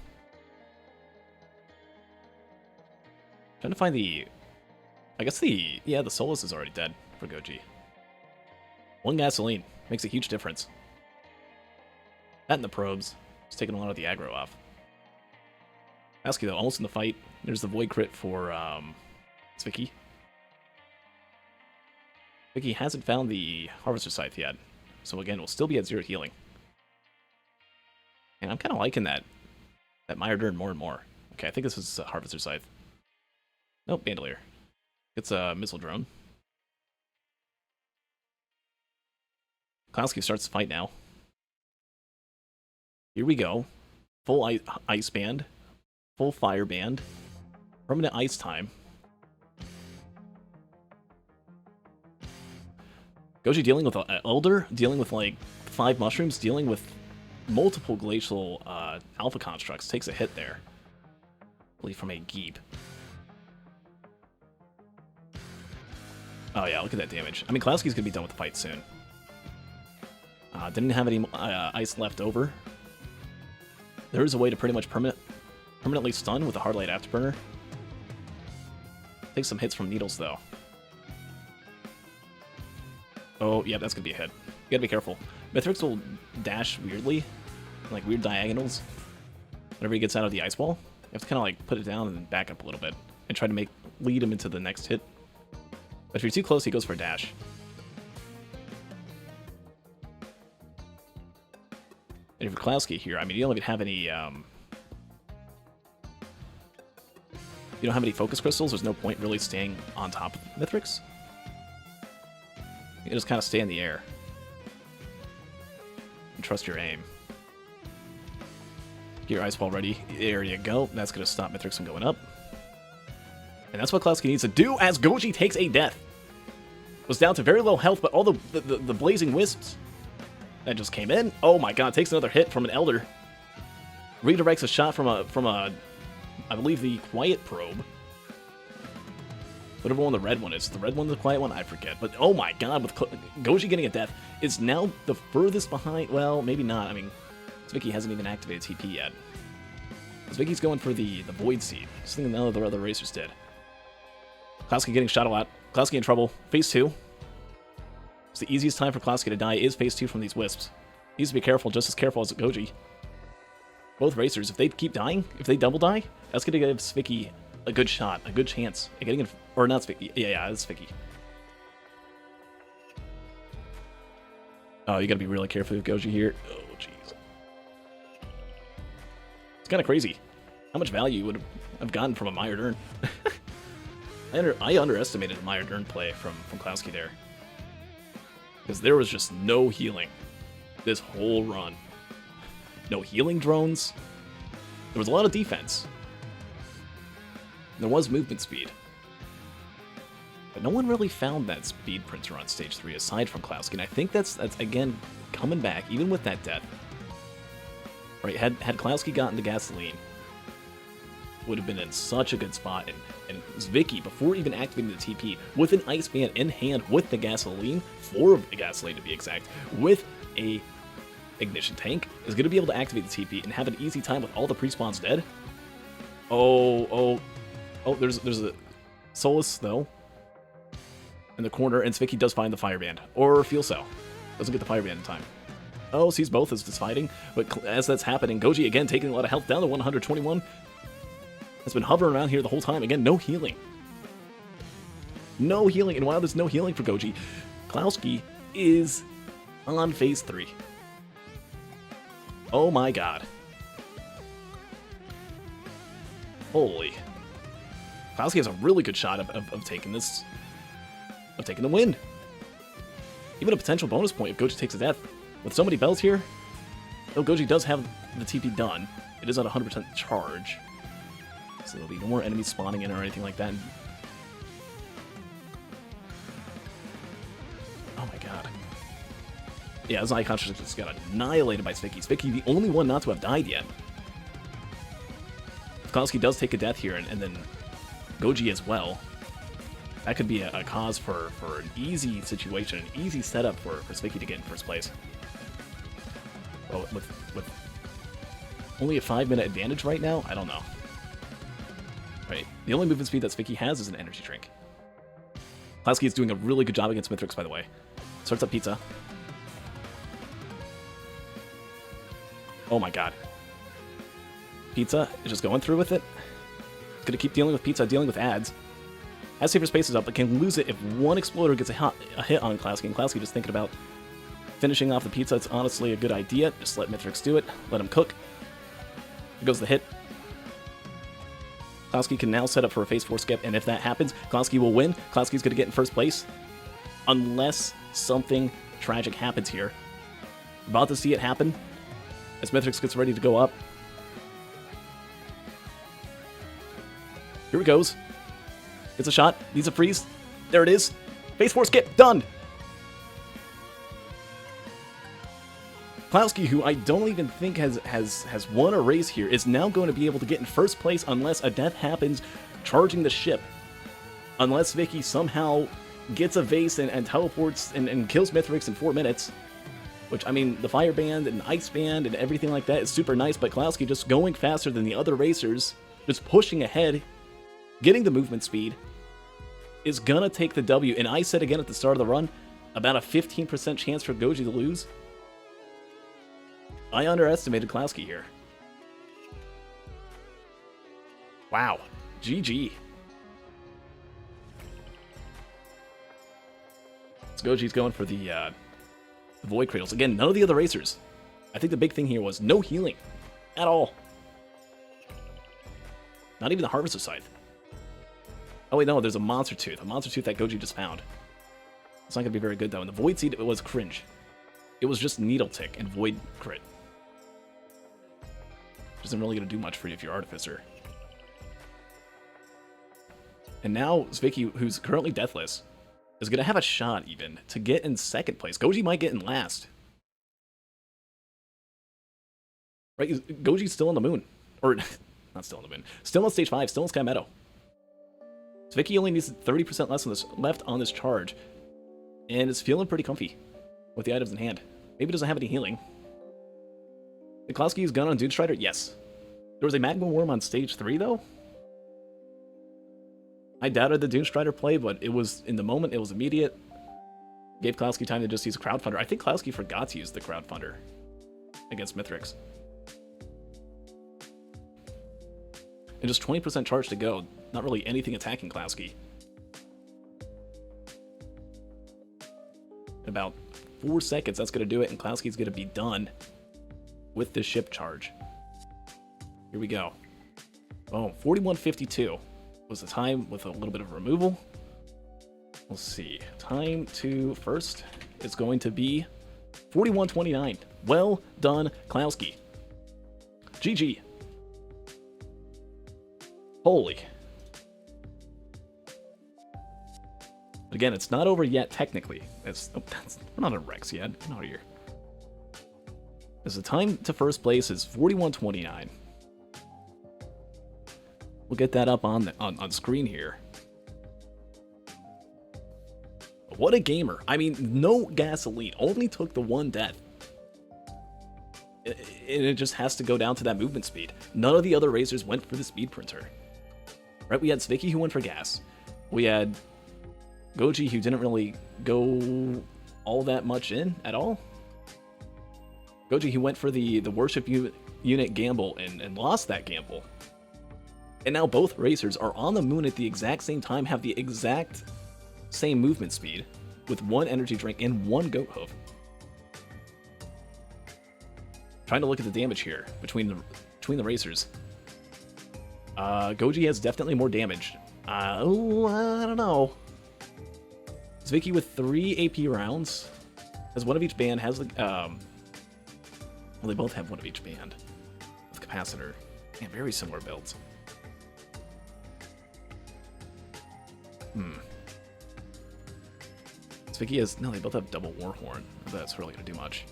Trying to find the... I guess the... Yeah, the Solus is already dead for Goji. 1 gasoline. Makes a huge difference. That and the probes. It's taking a lot of the aggro off. DeKlowski, though, almost in the fight. There's the Void crit for Vicky. Vicky hasn't found the Harvester Scythe yet. So again, we'll still be at 0 healing. And I'm kind of liking that Myrdurn more and more. Okay, I think this is a Harvester Scythe. Nope, Bandolier. It's a missile drone. DeKlowski starts the fight now. Here we go. Full ice band. Full fire band. Permanent ice time. Goji dealing with an Elder, dealing with like 5 mushrooms, dealing with multiple glacial alpha constructs. Takes a hit there. I believe from a Geeb. Oh yeah, look at that damage. I mean, DeKlowski's gonna be done with the fight soon. Didn't have any ice left over. There is a way to pretty much permanently stun with a Hard Light Afterburner. Take some hits from needles though. Oh, yeah, that's gonna be a hit. You gotta be careful. Mithrix will dash weirdly, like weird diagonals. Whenever he gets out of the ice wall, you have to kind of like put it down and then back up a little bit and try to lead him into the next hit. But if you're too close, he goes for a dash. And for DeKlowski here, I mean, you don't even have any, you don't have any focus crystals. There's no point really staying on top of Mithrix. You just kind of stay in the air. And trust your aim. Get your ice ball ready. There you go. That's going to stop Mithrix from going up. And that's what DeKlowski needs to do as Goji takes a death. Was down to very low health, but all the blazing wisps that just came in. Oh my god, takes another hit from an Elder. Redirects a shot from a I believe the Quiet Probe. Whatever one the red one is. The red one, the quiet one, I forget. But oh my god, with Goji getting a death, is now the furthest behind. Well, maybe not. I mean, Zwicky hasn't even activated TP yet. Zwicky's going for the Void Seed. Just thinking none of the other racers did. DeKlowski getting shot a lot. DeKlowski in trouble. Phase 2. It's the easiest time for DeKlowski to die is Phase 2 from these wisps. He needs to be careful, just as careful as Goji. Both racers, if they keep dying, if they double die, that's going to give Zwicky a good shot, a good chance at getting in. Or not Zwicky. Yeah, it's Zwicky. Oh, you gotta be really careful with Goji here. Oh, jeez. It's kind of crazy how much value you would have gotten from a Mired Urn. I underestimated the Mired Urn play from DeKlowski there. Because there was just no healing this whole run. No healing drones. There was a lot of defense. There was movement speed. But no one really found that speed printer on stage 3 aside from DeKlowski. And I think that's again coming back, even with that death. Right, had DeKlowski gotten the gasoline, would have been in such a good spot. And Zwicky, before even activating the TP, with an Ice Band in hand, with the gasoline, 4 of the gasoline to be exact, with a ignition tank, is going to be able to activate the TP and have an easy time with all the pre-spawns dead. Oh, there's a Solus, though, in the corner, and Zwicky does find the Fireband, or feel so. Doesn't get the Fireband in time. Oh, sees both as it's fighting, but as that's happening, Goji again taking a lot of health down to 121. Has been hovering around here the whole time. Again, no healing. No healing, and while there's no healing for Goji, DeKlowski is on Phase 3. Oh my god. Holy. DeKlowski has a really good shot of taking this. Of taking the win. Even a potential bonus point if Goji takes a death. With so many bells here, though Goji does have the TP done, it is on 100% charge. So there'll be no more enemies spawning in or anything like that. Oh my god. Yeah, his Icon just got annihilated by Zwicky. Zwicky, the only one not to have died yet. DeKlowski does take a death here, and then Goji as well. That could be a cause for an easy situation, an easy setup for Zwicky to get in first place. Well, with only a 5-minute advantage right now, I don't know. Right, the only movement speed that Zwicky has is an energy drink. DeKlowski is doing a really good job against Mithrix, by the way. Starts up Pizza. Oh my god. Pizza is just going through with it. It's gonna keep dealing with Pizza, dealing with ads. Has Safer Spaces up, but can lose it if one Exploder gets a hit on DeKlowski, and DeKlowski just thinking about finishing off the Pizza. It's honestly a good idea. Just let Mithrix do it. Let him cook. Here goes the hit. DeKlowski can now set up for a Phase 4 skip, and if that happens, DeKlowski will win. DeKlowski's going to get in first place. Unless something tragic happens here. About to see it happen as Mithrix gets ready to go up. Here it goes. It's a shot. Needs a freeze. There it is. Phase 4 skip. Done. DeKlowski, who I don't even think has won a race here, is now going to be able to get in first place unless a death happens charging the ship. Unless Vicky somehow gets a vase and teleports and kills Mithrix in 4 minutes. Which, I mean, the Fire Band and Ice Band and everything like that is super nice, but DeKlowski just going faster than the other racers, just pushing ahead, getting the movement speed, is gonna take the W. And I said again at the start of the run, about a 15% chance for Goji to lose. I underestimated DeKlowski here. Wow. GG. So Goji's going for the Void Cradles. Again, none of the other racers. I think the big thing here was no healing at all. Not even the Harvester Scythe. Oh wait, no, there's a Monster Tooth. A Monster Tooth that Goji just found. It's not going to be very good, though. And the Void Seed, it was cringe. It was just Needle Tick and Void Crit. Which isn't really going to do much for you if you're Artificer. And now, Vicky, who's currently deathless, is going to have a shot, even, to get in second place. Goji might get in last. Right? Goji's still on the moon. Or, not still on the moon. Still on stage 5, still in Sky Meadow. So Vicky only needs 30% left on this charge. And is feeling pretty comfy with the items in hand. Maybe doesn't have any healing. DeKlowski's gun on Dune Strider? Yes. There was a Magma Worm on stage 3, though? I doubted the Dune Strider play, but it was, in the moment, it was immediate. Gave DeKlowski time to just use a Crowdfunder. I think DeKlowski forgot to use the Crowdfunder against Mithrix. And just 20% charge to go. Not really anything attacking DeKlowski. In about 4 seconds, that's going to do it, and DeKlowski's going to be done with the ship charge. Here we go. Oh, 41:52 was the time with a little bit of removal. We'll see. Time to first is going to be 41:29. Well done, DeKlowski. GG. Holy. But again, it's not over yet, technically. We're not at Rex yet. Get out of here. As the time to first place is 41:29. We'll get that up on screen here. What a gamer. I mean, no gasoline. Only took the 1 death. And it just has to go down to that movement speed. None of the other racers went for the speed printer. Right? We had Vicky who went for gas. We had Goji who didn't really go all that much in at all. Goji who went for the worship unit gamble and lost that gamble. And now both racers are on the moon at the exact same time, have the exact same movement speed, with 1 energy drink and 1 goat hoof. Trying to look at the damage here between the racers. Goji has definitely more damage. I don't know. It's Vicky with 3 AP rounds. Has 1 of each band. Has well, they both have 1 of each band. With capacitor. And very similar builds. Vicky has... No, they both have double Warhorn. That's really going to do much.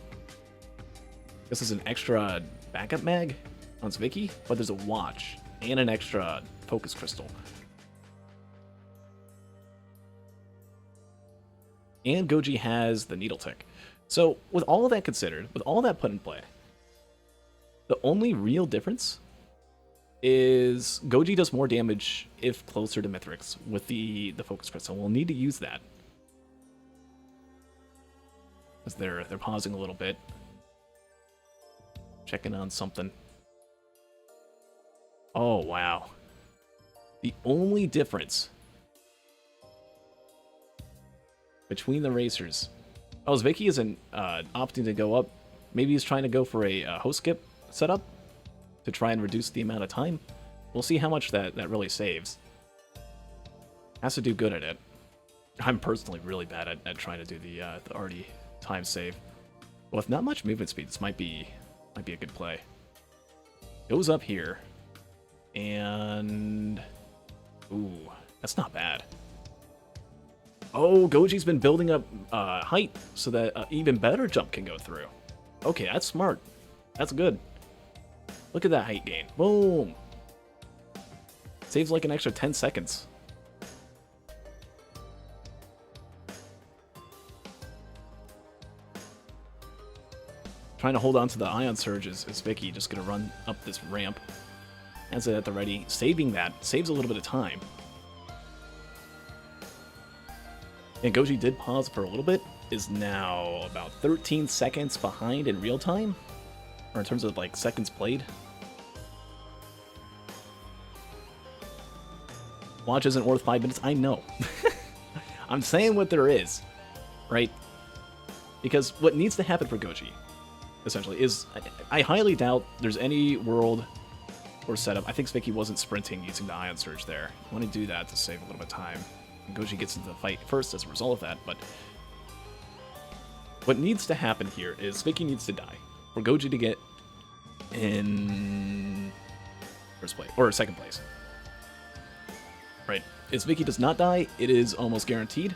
This is an extra backup mag on Vicky, but there's a watch and an extra focus crystal. And Goji has the Needle Tick. So, with all of that considered, with all that put in play, the only real difference is Goji does more damage if closer to Mithrix with the focus crystal. We'll need to use that. As they're pausing a little bit. Checking on something. Oh, wow. The only difference between the racers... Oh, Vicky isn't opting to go up. Maybe he's trying to go for a host skip setup to try and reduce the amount of time. We'll see how much that really saves. Has to do good at it. I'm personally really bad at trying to do the already time save. Well, with not much movement speed, this might be a good play. Goes up here. And... Ooh, that's not bad. Oh, Goji's been building up height so that even better jump can go through. Okay, that's smart. That's good. Look at that height gain. Boom. Saves like an extra 10 seconds. Trying to hold on to the Ion Surge is Vicky just going to run up this ramp. Has it at the ready. Saving that. Saves a little bit of time. And Goji did pause for a little bit. Is now about 13 seconds behind in real time. Or in terms of like seconds played. Watch isn't worth 5 minutes. I know. I'm saying what there is. Right? Because what needs to happen for Goji, essentially, is I highly doubt there's any world or setup. I think Vicky wasn't sprinting using the Ion Surge there. You want to do that to save a little bit of time. And Goji gets into the fight first as a result of that, but what needs to happen here is Vicky needs to die for Goji to get in first place, or second place. Right. If Vicky does not die, it is almost guaranteed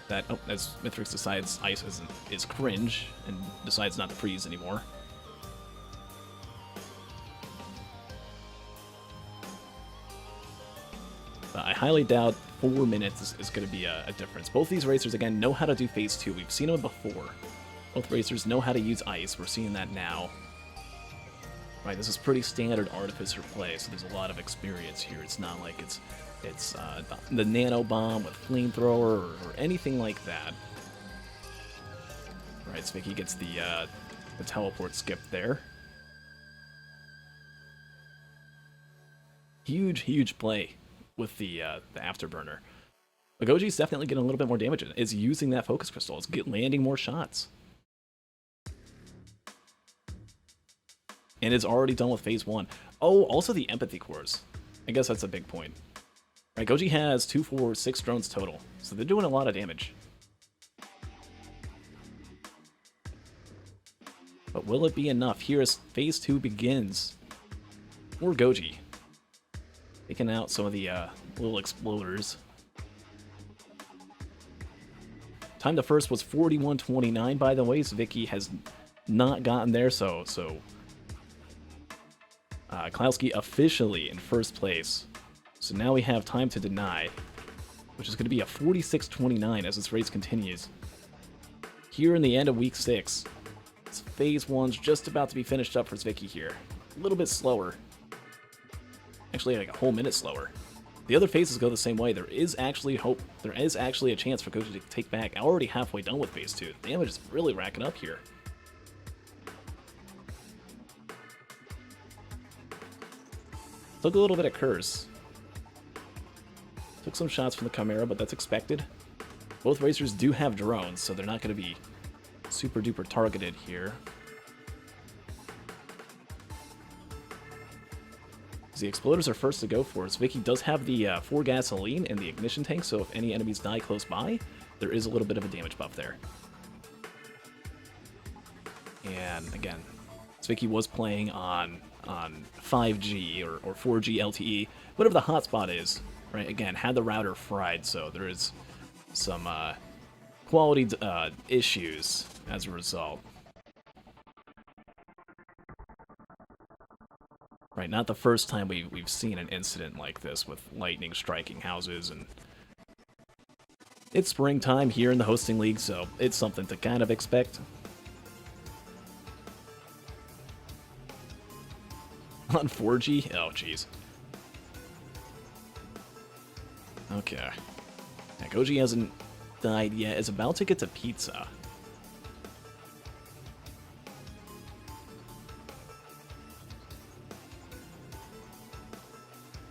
that, as Mithrix decides ice is cringe and decides not to freeze anymore. But I highly doubt 4 minutes is going to be a difference. Both these racers, again, know how to do phase 2. We've seen them before. Both racers know how to use ice. We're seeing that now. Right, this is pretty standard Artificer play, so there's a lot of experience here. It's not like it's the nano bomb with flamethrower or anything like that. Right, so Vicky gets the teleport skip there. Huge play with the afterburner. But Goji's definitely getting a little bit more damage in it. Is using that focus crystal. It's landing more shots. And it's already done with phase 1. Oh, also the empathy cores. I guess that's a big point. Right, Goji has 2, 4, 6 drones total, so they're doing a lot of damage. But will it be enough? Here as phase 2 begins. Or Goji. Taking out some of the little exploders. Time to first was 41:29, by the way, so Vicky has not gotten there, so DeKlowski officially in first place. So now we have time to deny, which is going to be a 46:29 as this race continues. Here in the end of week 6, phase 1's just about to be finished up for Vicky here. A little bit slower. Actually, like a whole minute slower. The other phases go the same way. There is actually hope. There is actually a chance for Goji to take back. Already halfway done with phase 2. The damage is really racking up here. Took a little bit of curse. Took some shots from the Chimera, but that's expected. Both racers do have drones, so they're not going to be super duper targeted here. The exploders are first to go for us. Vicky does have the 4 gasoline in the ignition tank, so if any enemies die close by, there is a little bit of a damage buff there. And again, Vicky was playing on 5G or 4G LTE, whatever the hotspot is, right? Again, had the router fried, so there is some quality issues as a result. Right, not the first time we've seen an incident like this with lightning striking houses, and it's springtime here in the hosting league, so it's something to kind of expect. On 4G? Oh, jeez. Okay. Yeah, Goji hasn't died yet, is about to get to pizza.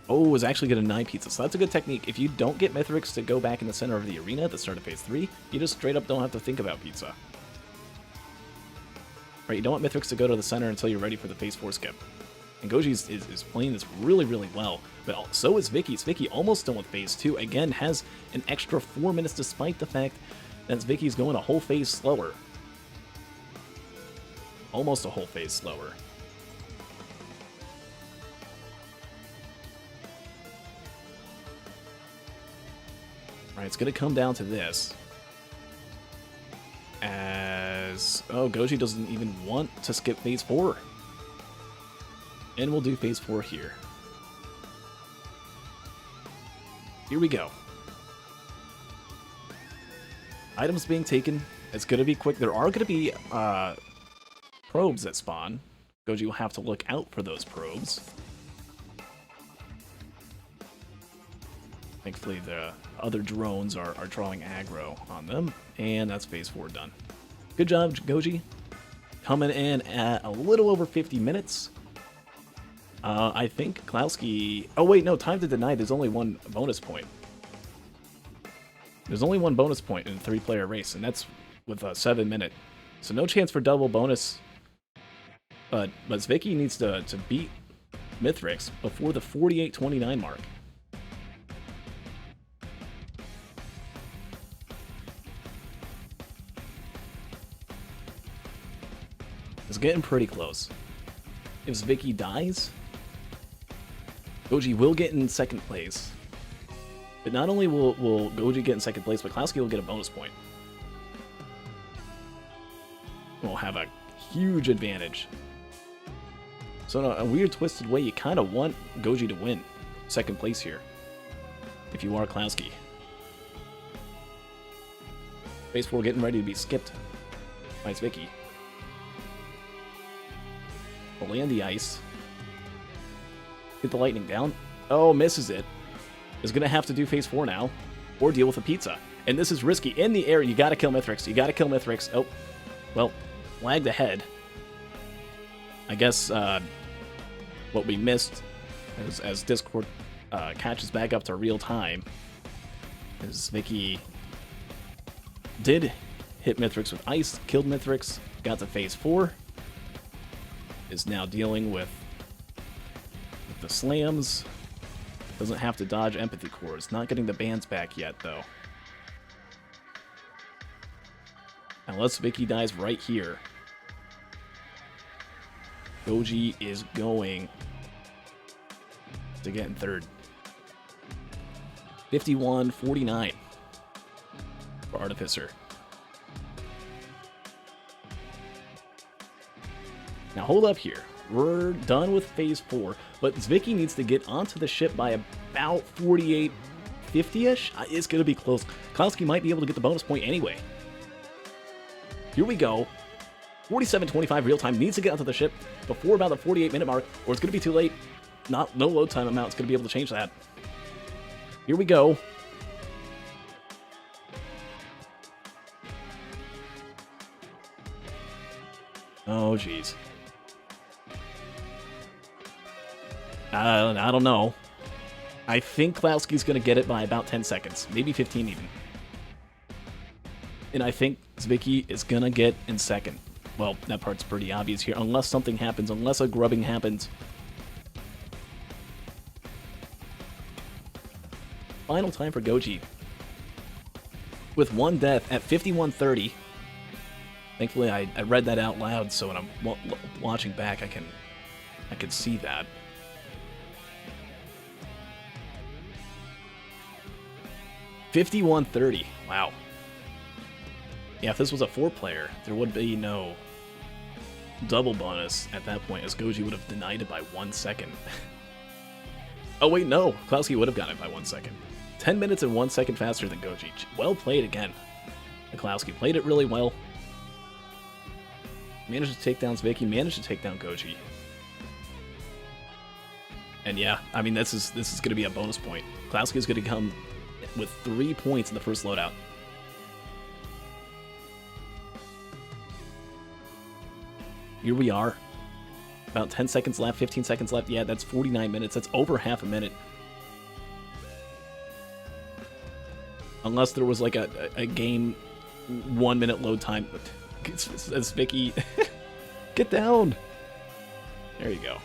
Oh, was actually going to 9 pizza, so that's a good technique. If you don't get Mithrix to go back in the center of the arena at the start of phase 3, you just straight up don't have to think about pizza. Right, you don't want Mithrix to go to the center until you're ready for the phase 4 skip. And Goji is playing this really, really well. But so is Vicky. Vicky almost done with phase 2. Again, has an extra 4 minutes despite the fact that Vicky's going a whole phase slower. Almost a whole phase slower. Right, it's going to come down to this. As... no, Goji doesn't even want to skip phase 4. And we'll do phase 4 here. Here we go. Items being taken. It's going to be quick. There are going to be probes that spawn. Goji will have to look out for those probes. Thankfully, the other drones are drawing aggro on them. And that's phase 4 done. Good job, Goji. Coming in at a little over 50 minutes. I think DeKlowski... Oh, wait, no. Time to deny. There's only one bonus point. There's only one bonus point in a 3-player race, and that's with a 7-minute. So no chance for double bonus. But Zvicky needs to beat Mithrix before the 48-29 mark. It's getting pretty close. If Zvicky dies, Goji will get in second place. But not only will Goji get in second place, but DeKlowski will get a bonus point. We'll have a huge advantage. So in a weird, twisted way, you kind of want Goji to win second place here, if you are DeKlowski. Phase 4 getting ready to be skipped by Zvicky. We'll land the ice. Get the lightning down. Oh, misses it. Is going to have to do phase 4 now, or deal with a pizza. And this is risky. In the air, you got to kill Mithrix. You got to kill Mithrix. Oh, well, lagged ahead. I guess what we missed as Discord catches back up to real time is Zvicky did hit Mithrix with ice, killed Mithrix, got to phase 4, is now dealing with the slams. Doesn't have to dodge empathy cores. Not getting the bans back yet, though. Unless Zvicky dies right here, Goji is going to get in third. 51-49 for Artificer. Now hold up here. We're done with phase 4, but Zvicky needs to get onto the ship by about 48-50-ish. It's going to be close. DeKlowski might be able to get the bonus point anyway. Here we go. 47-25 real time. Needs to get onto the ship before about the 48-minute mark, or it's going to be too late. No load time amount is going to be able to change that. Here we go. Oh, jeez. I don't know. I think DeKlowski's going to get it by about 10 seconds. Maybe 15 even. And I think Zvicky is going to get in second. Well, that part's pretty obvious here. Unless something happens. Unless a grubbing happens. Final time for Goji. With one death at 51-30. Thankfully, I read that out loud, so when I'm watching back, I can see that. $51.30. Wow. Yeah, if this was a 4-player, there would be no double bonus at that point, as Goji would have denied it by 1 second. Oh wait, no. DeKlowski would have gotten it by 1 second. 10 minutes and 1 second faster than Goji. Well played again. DeKlowski played it really well. Managed to take down Zvicky, managed to take down Goji. And yeah, I mean, this is going to be a bonus point. DeKlowski is going to come with 3 points in the first loadout. Here we are. About 10 seconds left, 15 seconds left. Yeah, that's 49 minutes. That's over half a minute. Unless there was like a game 1 minute load time. As Zvicky, get down. There you go.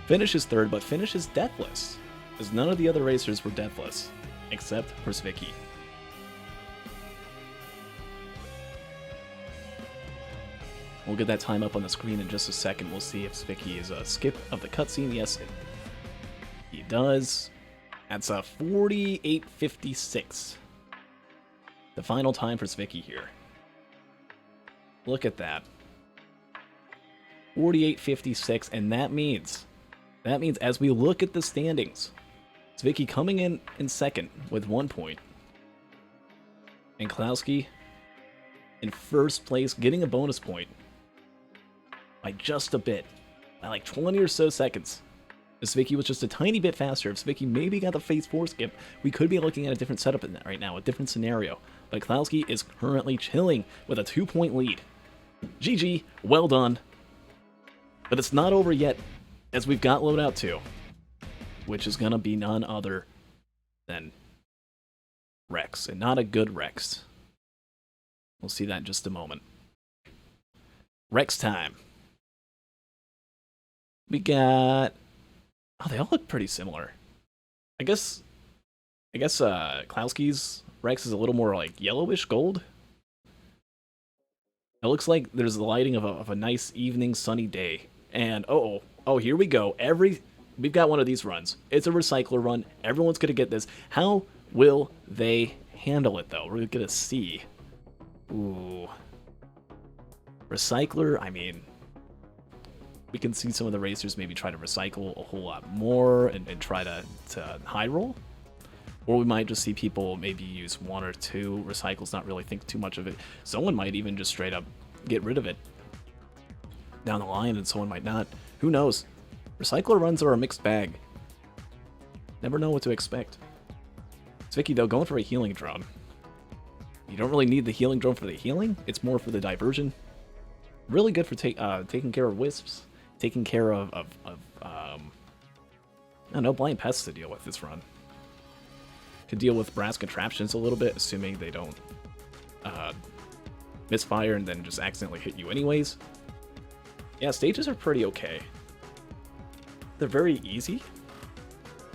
Finishes third, but finishes deathless, as none of the other racers were deathless, except for Zvicky. We'll get that time up on the screen in just a second. We'll see if Zvicky is a skip of the cutscene. Yes, he does. That's a 48:56. The final time for Zvicky here. Look at that. 48-56, and that means as we look at the standings, Zwicky coming in second with 1 point. And DeKlowski in first place, getting a bonus point by just a bit, by like 20 or so seconds. If Zwicky was just a tiny bit faster, if Zwicky maybe got the phase 4 skip, we could be looking at a different setup in that right now, a different scenario. But DeKlowski is currently chilling with a 2-point lead. GG, well done. But it's not over yet, as we've got Loadout 2, which is going to be none other than Rex, and not a good Rex. We'll see that in just a moment. Rex time. We got... Oh, they all look pretty similar. I guess DeKlowski's Rex is a little more like yellowish gold. It looks like there's the lighting of a nice evening sunny day. And oh, here we go. We've got one of these runs. It's a recycler run. Everyone's gonna get this. How will they handle it though? We're gonna see. Ooh. Recycler, I mean, we can see some of the racers maybe try to recycle a whole lot more and try to high roll. Or we might just see people maybe use 1 or 2 recycles, not really think too much of it. Someone might even just straight up get rid of it down the line, and someone might not. Who knows? Recycler runs are a mixed bag. Never know what to expect. Zwicky, though, going for a healing drone. You don't really need the healing drone for the healing. It's more for the diversion. Really good for taking care of wisps. Taking care of I don't know, blind pests to deal with this run. Could deal with brass contraptions a little bit, assuming they don't misfire and then just accidentally hit you anyways. Yeah, stages are pretty okay. They're very easy.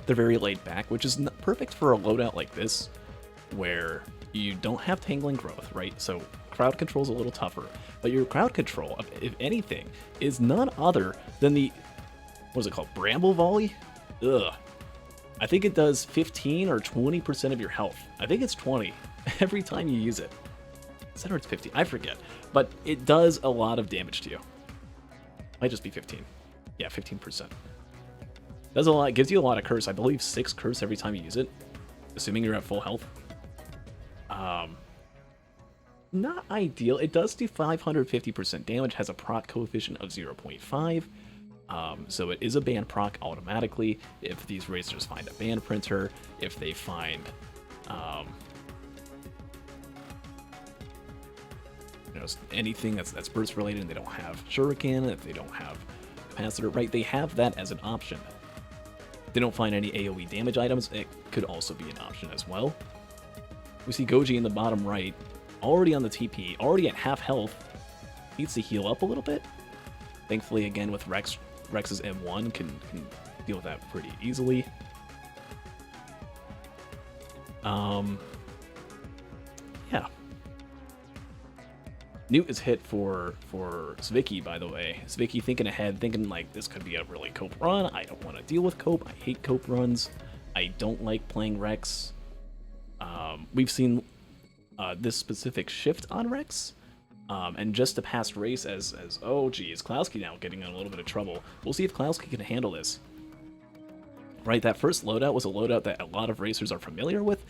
They're very laid back, which is perfect for a loadout like this, where you don't have tangling growth, right? So crowd control is a little tougher, but your crowd control, if anything, is none other than the, what is it called, Bramble Volley? Ugh. I think it does 15 or 20% of your health. I think it's 20 every time you use it. Is that or it's 15? I forget. But it does a lot of damage to you. Might just be 15. Yeah, 15%. Does a lot. Gives you a lot of curse. I believe 6 curse every time you use it, assuming you're at full health. Not ideal. It does do 550% damage. Has a proc coefficient of 0.5. So it is a band proc automatically if these racers find a band printer, if they find anything that's burst related and they don't have shuriken, if they don't have capacitor, right? They have that as an option. If they don't find any AoE damage items, it could also be an option as well. We see Goji in the bottom right, already on the TP, already at half health, needs to heal up a little bit. Thankfully, again, with Rex's M1 can deal with that pretty easily. Yeah. Newt is hit for Zwicky, by the way. Zwicky thinking ahead, thinking like this could be a really cope run. I don't want to deal with cope. I hate cope runs. I don't like playing Rex. We've seen this specific shift on Rex. And just a past race as oh geez, DeKlowski now getting in a little bit of trouble. We'll see if DeKlowski can handle this. Right, that first loadout was a loadout that a lot of racers are familiar with.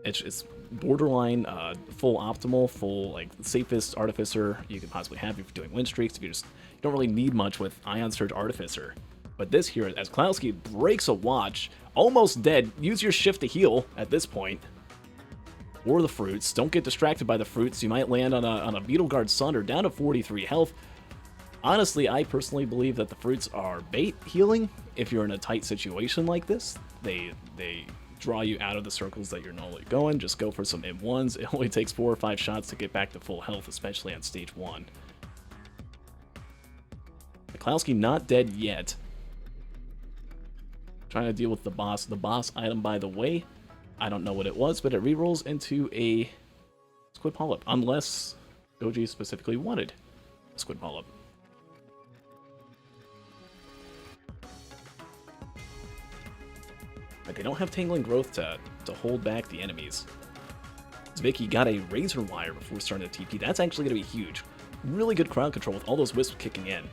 It's borderline full optimal, full like safest artificer you could possibly have if you're doing win streaks. If you don't really need much with Ion Surge Artificer. But this here, as DeKlowski breaks a watch, almost dead. Use your shift to heal at this point. Or the fruits. Don't get distracted by the fruits. You might land on a Beetle Guard Sunder down to 43 health. Honestly, I personally believe that the fruits are bait healing. If you're in a tight situation like this, they draw you out of the circles that you're normally going. Just go for some M1s. It only takes 4 or 5 shots to get back to full health, especially on stage 1. DeKlowski not dead yet. Trying to deal with the boss. The boss item, by the way, I don't know what it was, but it rerolls into a Squid Polyp, unless Goji specifically wanted a Squid Polyp. But they don't have Tangling Growth to hold back the enemies. Zwicky got a Razor Wire before starting the TP. That's actually going to be huge. really good crowd control with all those wisps kicking in.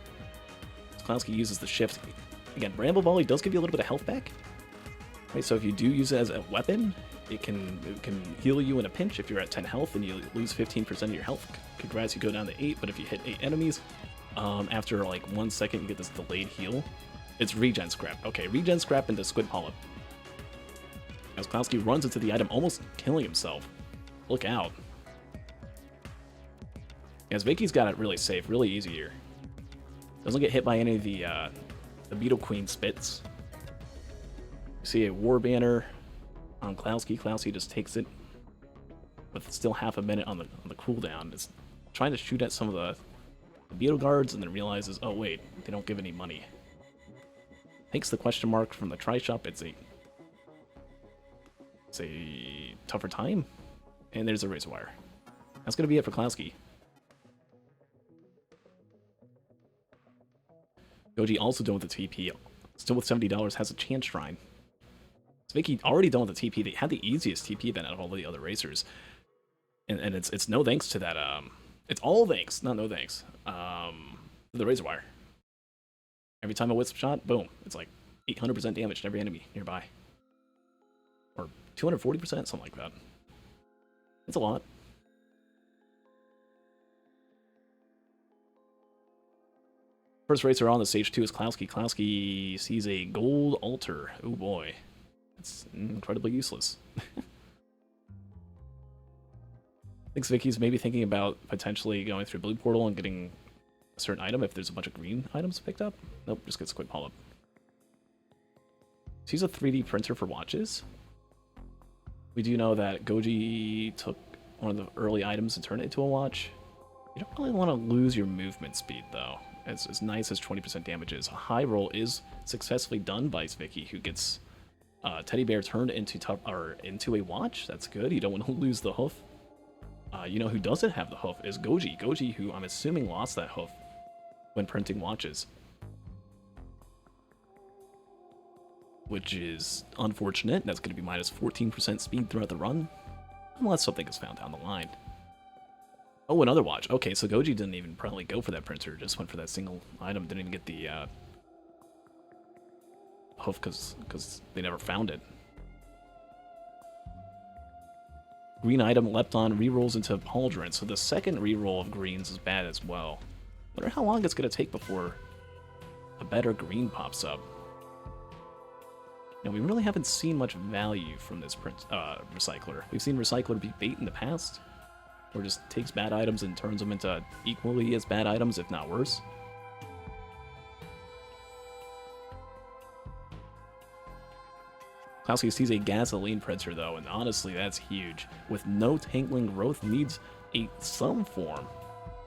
DeKlowski uses the shift. Again, Bramble Volley does give you a little bit of health back. Right, so if you do use it as a weapon, it can heal you in a pinch. If you're at 10 health and you lose 15% of your health, congrats, you go down to 8. But if you hit 8 enemies, after like 1 second, you get this delayed heal. It's regen scrap. Okay, regen scrap into Squid Polyp. As DeKlowski runs into the item, almost killing himself. Look out. As Vicky's got it really safe, really easy here. Doesn't get hit by any of the Beetle Queen spits. You see a War Banner on DeKlowski. DeKlowski just takes it with still half a minute on the cooldown. It's trying to shoot at some of the Beetle Guards and then realizes, oh wait, they don't give any money. Takes the question mark from the Tri-Shop. It's a tougher time. And there's a Razor Wire. That's going to be it for DeKlowski. Goji also done with the TP. Still with $70, has a Chance Shrine. Vicky already done with the TP. They had the easiest TP event out of all the other racers. And it's no thanks to that. It's all thanks, not no thanks. The Razor Wire. Every time a Wisp shot, boom. It's like 800% damage to every enemy nearby. Or 240%, something like that. It's a lot. First racer on the stage 2 is DeKlowski. DeKlowski sees a gold altar. Oh boy. It's incredibly useless. Thinks Vicky's maybe thinking about potentially going through Blue Portal and getting a certain item if there's a bunch of green items picked up. Nope, just gets Squid Polyp. She's a 3D printer for watches. We do know that Goji took one of the early items and turned it into a watch. You don't really want to lose your movement speed though. As nice as 20% damage is. A high roll is successfully done by Vicky, who gets Teddy Bear turned into a watch. That's good. You don't want to lose the hoof. You know who doesn't have the hoof is Goji. Goji, who I'm assuming lost that hoof when printing watches. Which is unfortunate. That's going to be minus 14% speed throughout the run. Unless something is found down the line. Oh, another watch. Okay, so Goji didn't even probably go for that printer. Just went for that single item. Didn't even get the hoof because they never found it. Green item leapt on, rerolls into Pauldron. So the second reroll of greens is bad as well. Wonder how long it's going to take before a better green pops up. Now, we really haven't seen much value from this recycler. We've seen recycler be bait in the past. Or just takes bad items and turns them into equally as bad items, if not worse. DeKlowski sees a gasoline printer though, and honestly that's huge. With no Tangling Growth, needs some form,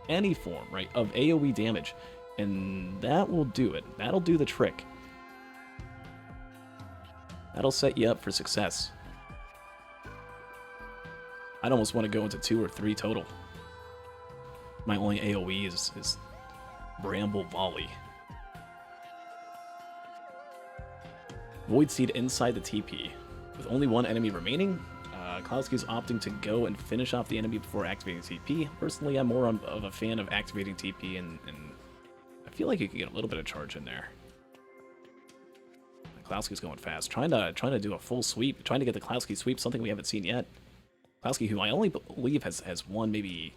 any form, right, of AoE damage. And that will do it. That'll do the trick. That'll set you up for success. I'd almost want to go into 2 or 3 total. My only AoE is Bramble Volley. Void Seed inside the TP. With only one enemy remaining, DeKlowski's opting to go and finish off the enemy before activating TP. Personally, I'm more of a fan of activating TP, and I feel like you can get a little bit of charge in there. DeKlowski's going fast. Trying to do a full sweep. Trying to get the DeKlowski sweep, something we haven't seen yet. DeKlowski, who I only believe has won maybe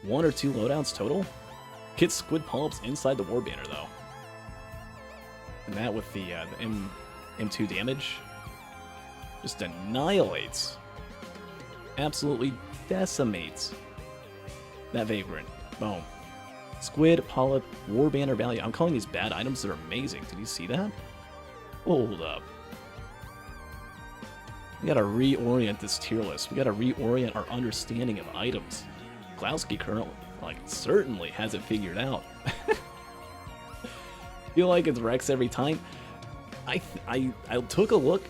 1 or 2 loadouts total, gets Squid Polyps inside the War Banner though. And that with the M2 damage just annihilates, absolutely decimates that Vagrant. Boom. Squid, Polyp, War Banner value. I'm calling these bad items that are amazing. Did you see that? Hold up. We gotta reorient this tier list. We gotta reorient our understanding of items. DeKlowski currently, certainly has it figured out. Feel like it's Rex every time. I took a look.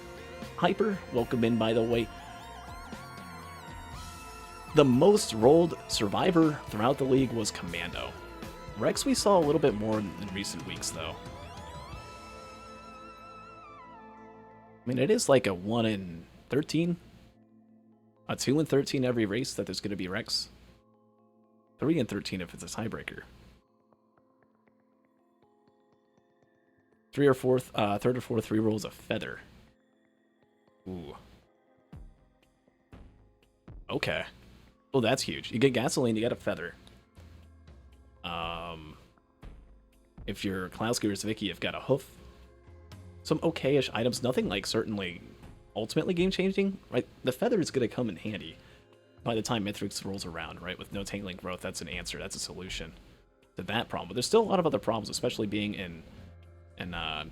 Hyper, welcome in by the way. The most rolled survivor throughout the league was Commando. Rex we saw a little bit more in recent weeks though. I mean, it is like a 1 in 13, a 2 in 13 every race that there's going to be Rex. 3 and 13 if it's a tiebreaker. 3 or 4th, third or fourth reroll is a feather. Ooh. Okay. Oh, that's huge. You get gasoline, you get a feather. If you're DeKlowski or Vicky, you've got a hoof. Some okay-ish items, nothing like certainly ultimately game-changing, right? The feather is going to come in handy by the time Mithrix rolls around, right? With no Tangling Growth, that's an answer, that's a solution to that problem. But there's still a lot of other problems, especially being in a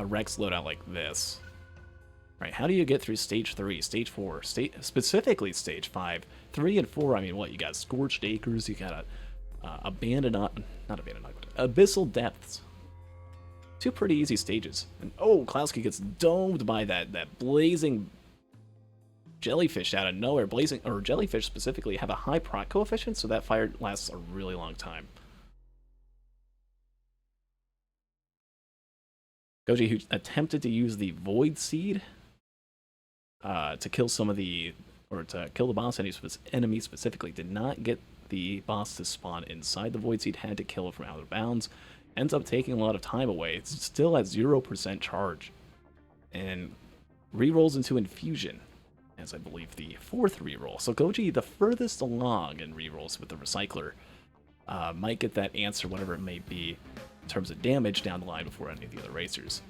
Rex loadout like this. Right, how do you get through stage 3, stage 4, specifically stage 5, 3 and 4? I mean, what, you got Scorched Acres, you got Abyssal Depths. 2 pretty easy stages. And oh, DeKlowski gets domed by that blazing jellyfish out of nowhere. Blazing, or jellyfish specifically, have a high proc coefficient, so that fire lasts a really long time. Goji, who attempted to use the Void Seed to kill some of the, or to kill the boss enemy specifically, did not get the boss to spawn inside the Void Seed, had to kill it from out of bounds. Ends up taking a lot of time away. It's still at 0% charge. And rerolls into Infusion, as I believe the 4th reroll. So Goji, the furthest along in rerolls with the Recycler, might get that answer, whatever it may be, in terms of damage down the line before any of the other racers.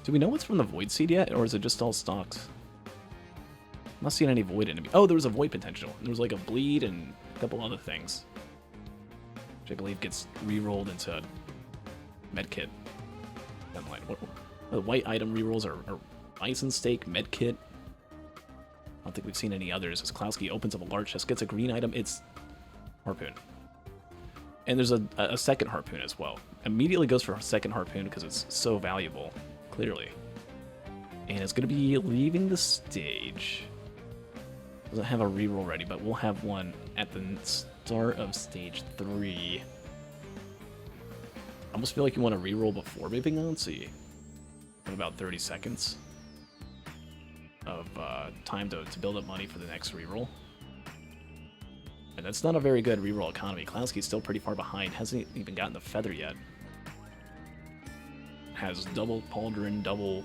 Do we know what's from the Void Seed yet, or is it just all stocks? I'm not seeing any Void enemy. Oh, there was a Void potential. There was like a Bleed and a couple other things, which I believe gets re-rolled into Medkit. What the white item rerolls are Bison Steak, Medkit. I don't think we've seen any others. As DeKlowski opens up a large chest, gets a green item, it's Harpoon. And there's a second Harpoon as well. Immediately goes for a second Harpoon because it's so valuable. Clearly. And it's going to be leaving the stage. Doesn't have a reroll ready, but we'll have one at the start of stage 3. I almost feel like you want to reroll before moving on, so you have about 30 seconds of time to build up money for the next reroll. And that's not a very good reroll economy. DeKlowski's still pretty far behind, hasn't even gotten the feather yet. Has double Pauldron, double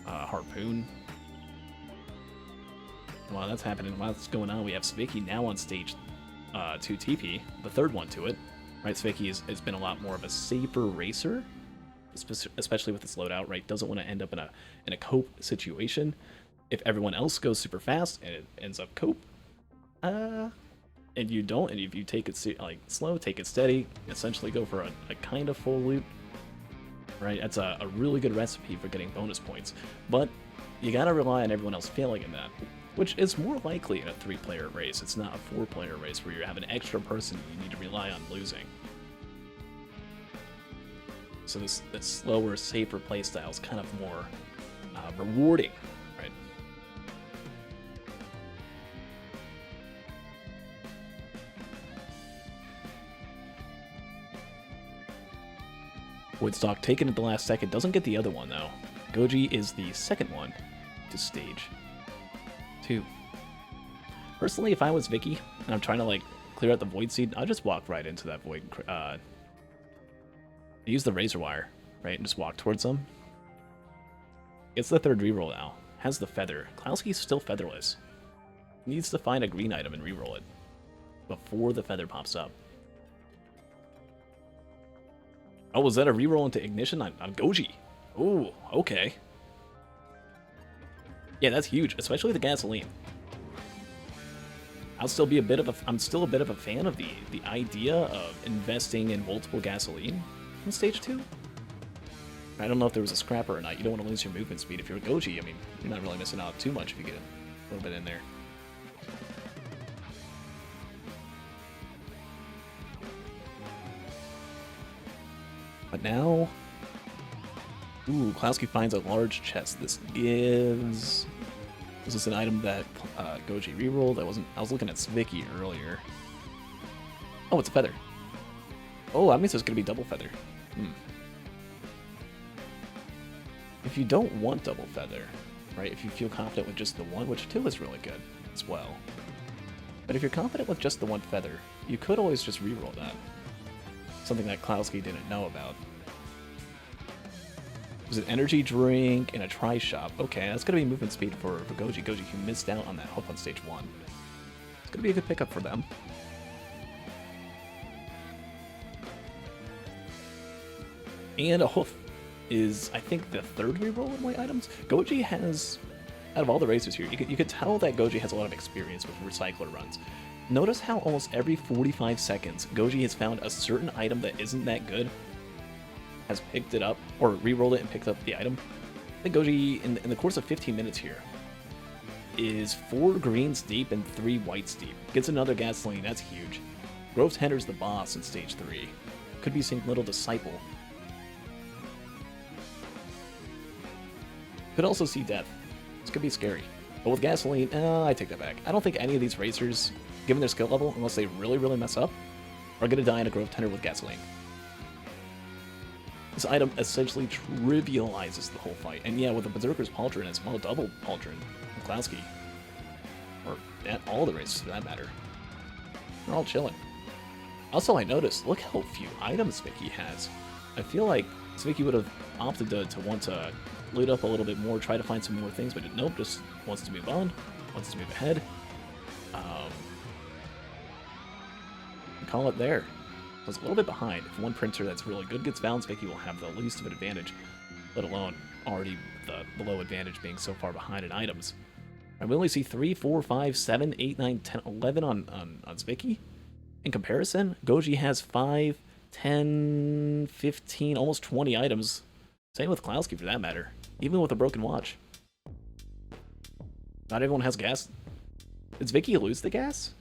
Harpoon. While that's happening, while that's going on, we have Svicky now on stage 2 TP, the third one to it. Right, Svicky has been a lot more of a safer racer, especially with this loadout, right? Doesn't want to end up in a cope situation. If everyone else goes super fast and it ends up cope, and you don't, and if you take it like slow, take it steady, essentially go for a kind of full loop, right? That's a really good recipe for getting bonus points, but you gotta rely on everyone else failing in that, which is more likely in a 3-player race. It's not a 4-player race where you have an extra person you need to rely on losing. So this slower, safer playstyle is kind of more rewarding, right? Woodstock taken at the last second, doesn't get the other one though. Goji is the second one to stage 2. Personally, if I was Vicky and I'm trying to like clear out the Void Seed, I'll just walk right into that Void. Use the Razor Wire, right, and just walk towards them. It's the third reroll now. Has the feather. DeKlowski's still featherless. Needs to find a green item and reroll it before the feather pops up. Oh, was that a reroll into Ignition on Goji? Ooh, okay. Yeah, that's huge, especially the gasoline. I'm still a bit of a fan of the idea of investing in multiple gasoline in stage 2. I don't know if there was a scrapper or not. You don't want to lose your movement speed. If you're a Goji, I mean, you're not really missing out too much if you get a little bit in there. But now, ooh, DeKlowski finds a large chest. This is an item that Goji rerolled. I was looking at Svicky earlier. Oh, it's a feather. Oh, that means there's going to be double feather. If you don't want double feather, right, if you feel confident with just the one, which 2 is really good as well. But if you're confident with just the 1 feather, you could always just reroll that. Something that DeKlowski didn't know about. There's an energy drink and a tri-shop. Okay, that's going to be movement speed for Goji. Goji, who missed out on that hoof on stage 1. It's going to be a good pickup for them. And a hoof is, I think, the 3rd reroll in white items. Goji has, out of all the racers here, you could tell that Goji has a lot of experience with recycler runs. Notice how almost every 45 seconds, Goji has found a certain item that isn't that good, has picked it up, or re-rolled it and picked up the item. I think Goji, in the course of 15 minutes here, is 4 greens deep and 3 whites deep. Gets another gasoline, that's huge. Groves Hender's the boss in stage 3. Could be seeing Little Disciple. Could also see death. This could be scary. But with gasoline, I take that back. I don't think any of these racers, given their skill level, unless they really, really mess up, are going to die in a Grove Tender with gasoline. This item essentially trivializes the whole fight. And yeah, with the Berserker's Pauldron as well, double Pauldron, DeKlowski, or all the racers for that matter, they're all chilling. Also, I noticed, look how few items Vicky has. I feel like Vicky would have opted to want to loot up a little bit more, try to find some more things, but nope, just wants to move on, wants to move ahead. Call it there. So it's a little bit behind. If one printer that's really good gets balanced, Vicky will have the least of an advantage, let alone already the low advantage being so far behind in items. And we only see 3, 4, 5, 7, 8, 9, 10, 11 on Vicky. In comparison, Goji has 5, 10, 15, almost 20 items. Same with DeKlowski for that matter. Even with a broken watch. Not everyone has gas. Did Vicky lose the gas?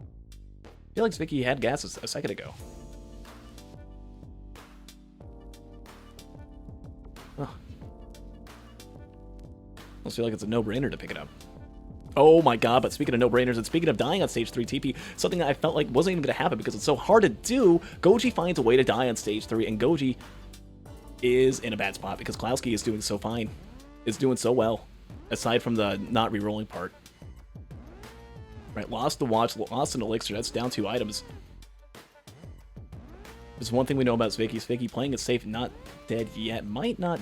I feel like Vicky had gas a second ago. Oh. I feel like it's a no-brainer to pick it up. Oh my god, but speaking of no-brainers, and speaking of dying on stage 3 TP, something that I felt like wasn't even going to happen because it's so hard to do, Goji finds a way to die on stage 3, and Goji is in a bad spot because DeKlowski is doing so fine. Is doing so well, aside from the not re-rolling part. Right, lost the watch, lost an elixir, that's down 2 items. There's one thing we know about Vicky. Vicky playing it safe, not dead yet. Might not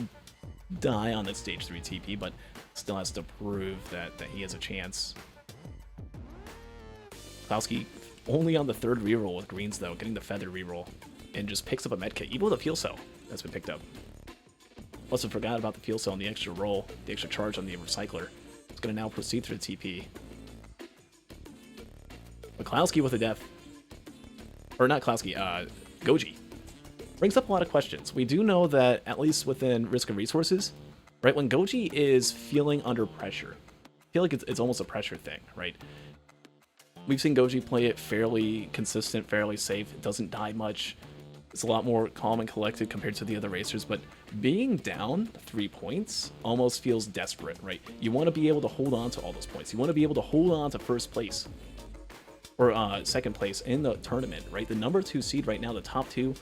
die on that stage 3 TP, but still has to prove that he has a chance. DeKlowski only on the 3rd reroll with greens though, getting the feather reroll, and just picks up a medkit, even with a fuel cell that's been picked up. Must have forgot about the fuel cell and the extra roll, the extra charge on the recycler. It's going to now proceed through the TP. DeKlowski with a death. Or not DeKlowski, Goji. Brings up a lot of questions. We do know that, at least within Risk of Resources, right, when Goji is feeling under pressure, I feel like it's almost a pressure thing, right? We've seen Goji play it fairly consistent, fairly safe. It doesn't die much. It's a lot more calm and collected compared to the other racers, but being down 3 points almost feels desperate, right? You want to be able to hold on to all those points. You want to be able to hold on to first place, or 2nd place in the tournament, right? The number 2 seed right now, the top 2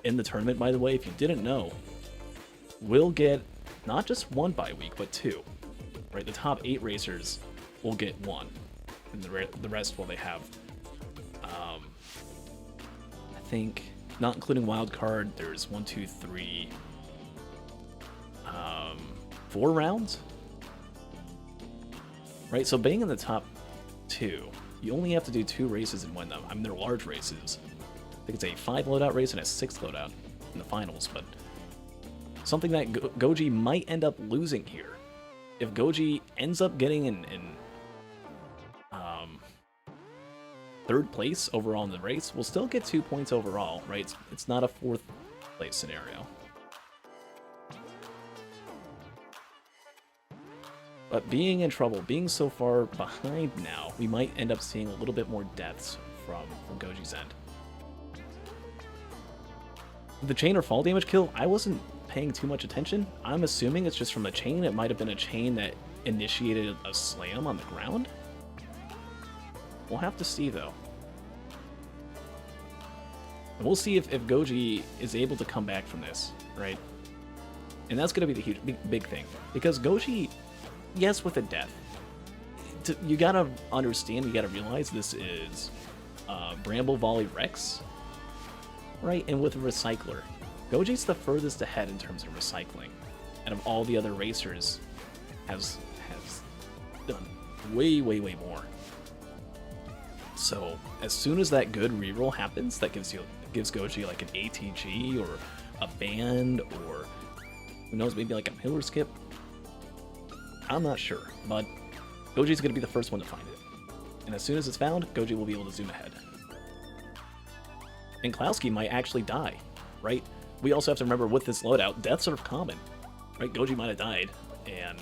in the tournament, by the way, if you didn't know, will get not just 1 bye week, but 2, right? The top 8 racers will get 1, and the rest will they have. I think, not including wild card, there's 1, 2, 3, 4 rounds, right? So being in the top 2, you only have to do 2 races and win them. I mean, they're large races. I think it's a 5 loadout race and a 6 loadout in the finals, but something that Goji might end up losing here. If Goji ends up getting in 3rd place overall in the race, we'll still get 2 points overall, right? It's not a 4th place scenario. But being in trouble, being so far behind now, we might end up seeing a little bit more deaths from Goji's end. The chain or fall damage kill, I wasn't paying too much attention. I'm assuming it's just from the chain. It might have been a chain that initiated a slam on the ground. We'll have to see, though. And we'll see if Goji is able to come back from this, right? And that's going to be the huge, big thing. Because Goji, yes, with a death, you got to understand, you got to realize this is Bramble Volley Rex, right? And with a Recycler, Goji's the furthest ahead in terms of recycling. And of all the other racers, has done way more. So as soon as that good reroll happens, that gives Goji like an ATG or a band or who knows, maybe like a pillar skip. I'm not sure, but Goji's going to be the first one to find it. And as soon as it's found, Goji will be able to zoom ahead. And DeKlowski might actually die, right? We also have to remember with this loadout, deaths are common, right? Goji might have died, and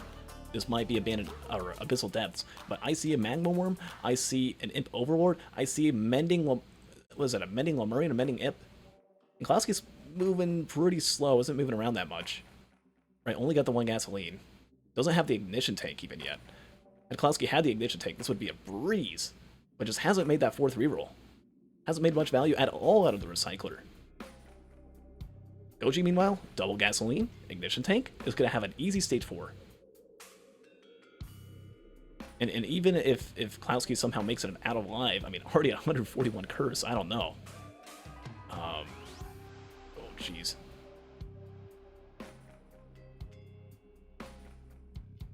this might be abandoned or abyssal depths. But I see a magma worm, I see an imp overlord, I see a mending, was it a mending Lemurian, a mending imp? And DeKlowski's moving pretty slow, isn't moving around that much. Right, only got the one gasoline. Doesn't have the ignition tank even yet. If DeKlowski had the ignition tank, this would be a breeze. But just hasn't made that fourth reroll. Hasn't made much value at all out of the recycler. Goji, meanwhile, double gasoline, ignition tank, is going to have an easy stage 4. And even if DeKlowski somehow makes it out alive, I mean, already at 141 curse, I don't know. Oh, jeez.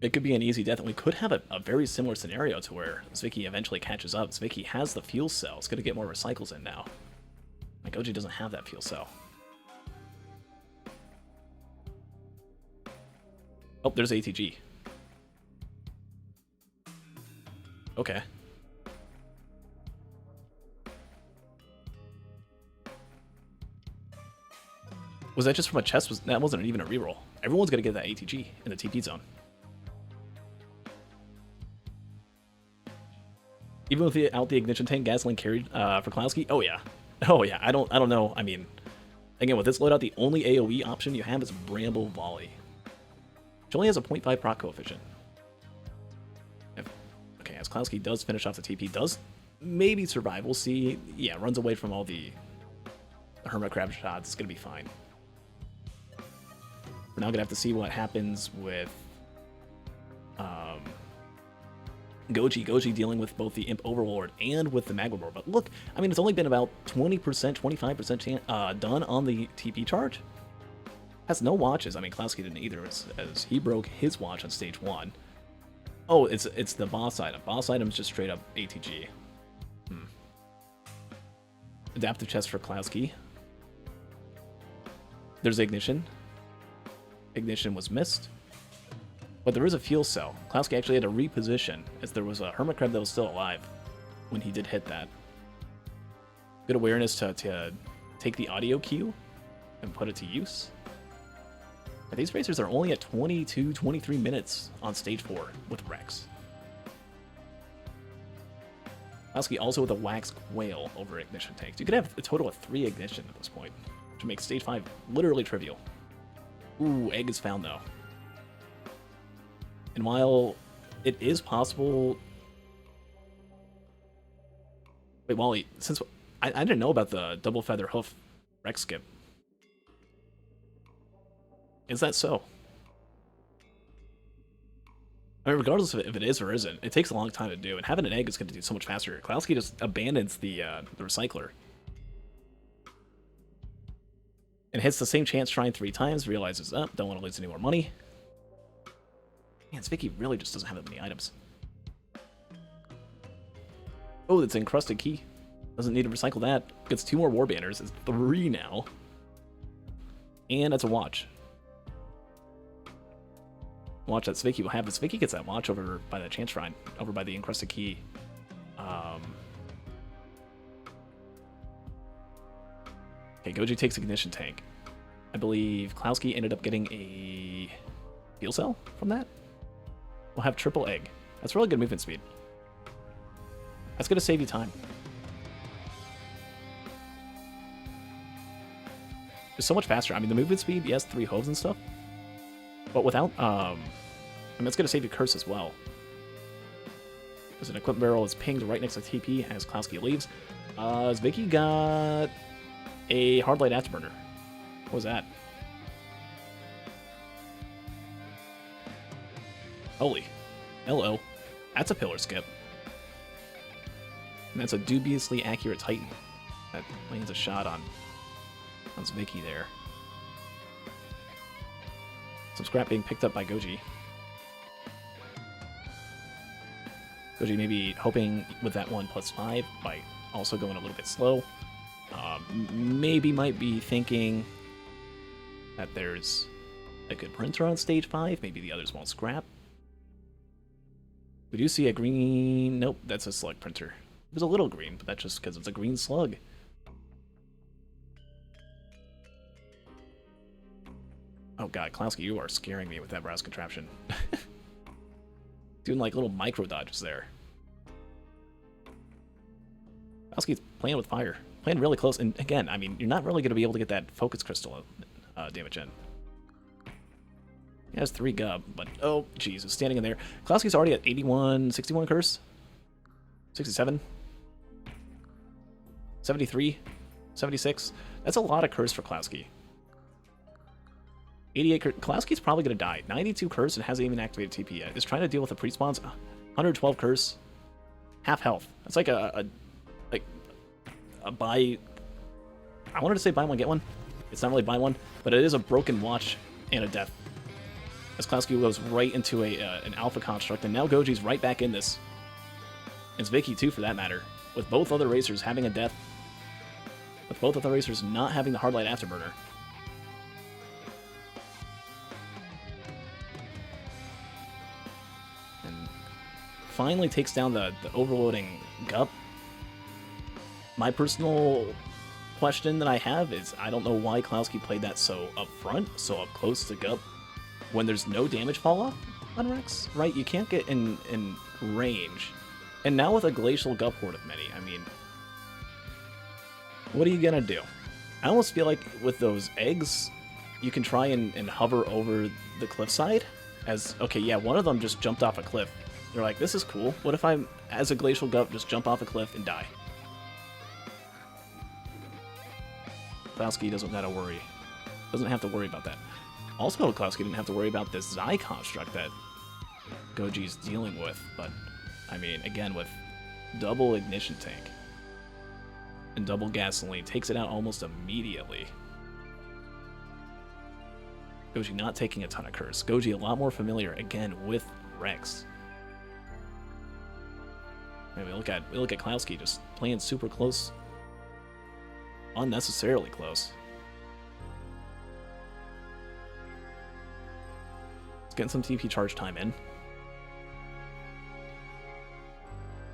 It could be an easy death, and we could have a very similar scenario to where Zwicky eventually catches up. Zwicky has the fuel cell. It's going to get more recycles in now. Like, Goji doesn't have that fuel cell. Oh, there's ATG. Okay. Was that just from a chest? That wasn't even a reroll. Everyone's going to get that ATG in the TP zone. Even without the ignition tank, gasoline carried for DeKlowski. Oh yeah, I don't know. I mean, again, with this loadout, the only AOE option you have is Bramble Volley, which only has a 0.5 proc coefficient. Okay, as DeKlowski does finish off the TP, does maybe survive. We'll see. Yeah, runs away from all the hermit crab shots. It's gonna be fine. We're now gonna have to see what happens with Goji dealing with both the Imp Overlord and with the Magma Roar. But look, I mean, it's only been about 20%, 25% done on the TP charge. Has no watches. I mean, DeKlowski didn't either, as he broke his watch on stage 1. Oh, it's the boss item. Boss item's just straight up ATG. Adaptive chest for DeKlowski. There's Ignition. Ignition was missed. But there is a fuel cell. DeKlowski actually had to reposition, as there was a hermit crab that was still alive when he did hit that. Good awareness to take the audio cue and put it to use. But these racers are only at 22, 23 minutes on stage 4 with Rex. DeKlowski also with a wax whale over ignition tanks. You could have a total of 3 ignition at this point, which makes stage 5 literally trivial. Ooh, egg is found though. And while it is possible... Wait, Wally, since I didn't know about the double feather hoof Rex skip. Is that so? I mean, regardless of if it is or isn't, it takes a long time to do, and having an egg is going to do so much faster. DeKlowski just abandons the recycler. And hits the same chance trying 3 times, realizes, oh, don't want to lose any more money. Man, Zwicky really just doesn't have that many items. Oh, that's an encrusted key. Doesn't need to recycle that. Gets 2 more war banners. It's 3 now. And that's a watch. Watch that Zwicky will have. Zwicky gets that watch over by that chance shrine. Over by the encrusted key. Okay, Goji takes ignition tank. I believe DeKlowski ended up getting a fuel cell from that. We'll have triple egg. That's really good movement speed. That's going to save you time. It's so much faster. I mean, the movement speed, yes, 3 hooves and stuff. But without, I mean, it's going to save you curse as well. Because an equipment barrel is pinged right next to TP as DeKlowski leaves. Zwicky got a Hard Light Afterburner. What was that? Holy. Hello. That's a pillar skip. And that's a dubiously accurate Titan. That lands a shot on Vicky there. Some scrap being picked up by Goji. Goji maybe hoping with that 1+5 by also going a little bit slow. Maybe might be thinking that there's a good printer on stage 5. Maybe the others won't scrap. We do see a green... Nope, that's a slug printer. It was a little green, but that's just because it's a green slug. Oh god, DeKlowski, you are scaring me with that brass contraption. Doing like little micro dodges there. DeKlowski's playing with fire. Playing really close, and again, I mean, you're not really going to be able to get that focus crystal damage in. He has 3 gub, but oh, jeez, it's standing in there. DeKlowski's already at 81, 61 curse? 67? 73? 76? That's a lot of curse for DeKlowski. 88 curse. DeKlowski's probably going to die. 92 curse and hasn't even activated TP yet. Is trying to deal with the pre-spawns. 112 curse. Half health. That's like a buy... I wanted to say buy one, get one. It's not really buy one, but it is a broken watch and a death. As DeKlowski goes right into an alpha construct, and now Goji's right back in this. It's Vicky too, for that matter. With both other racers having a death. With both other racers not having the Hard Light Afterburner. And finally takes down the overloading Gup. My personal question that I have is, I don't know why DeKlowski played that so up front, so up close to Gup, when there's no damage fall off on Rex, right? You can't get in range. And now with a Glacial Gup Horde of Many, I mean, what are you gonna do? I almost feel like with those eggs, you can try and hover over the cliffside, as, okay, yeah, one of them just jumped off a cliff. You're like, this is cool. What if I'm, as a Glacial Gup, just jump off a cliff and die? DeKlowski doesn't have to worry. Doesn't have to worry about that. Also, DeKlowski didn't have to worry about this Zai construct that Goji's dealing with, but, I mean, again, with double ignition tank and double gasoline, takes it out almost immediately. Goji not taking a ton of curse. Goji a lot more familiar, again, with Rex. And we look at DeKlowski just playing super close. Unnecessarily close. Let's get some TP charge time in.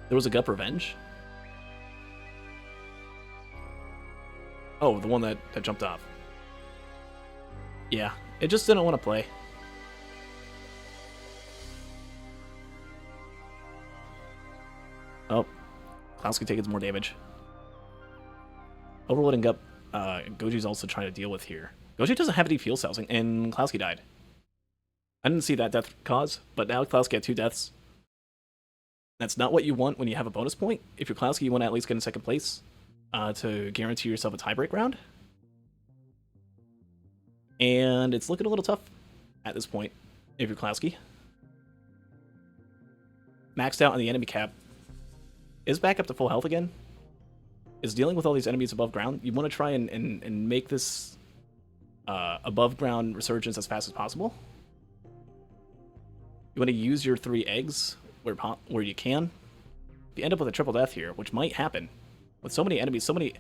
There was a Gup Revenge? Oh, the one that jumped off. Yeah, it just didn't want to play. Oh, DeKlowski taking more damage. Overloading Gup, Goji's also trying to deal with here. Goji doesn't have any fuel cells, and DeKlowski died. I didn't see that death cause, but now DeKlowski had 2 deaths. That's not what you want when you have a bonus point. If you're DeKlowski, you want to at least get in second place to guarantee yourself a tiebreak round. And it's looking a little tough at this point if you're DeKlowski. Maxed out on the enemy cap. Is back up to full health again. Is dealing with all these enemies above ground. You want to try and make this above ground resurgence as fast as possible. You want to use your 3 eggs where you can. If you end up with a triple death here, which might happen, with so many enemies, so many...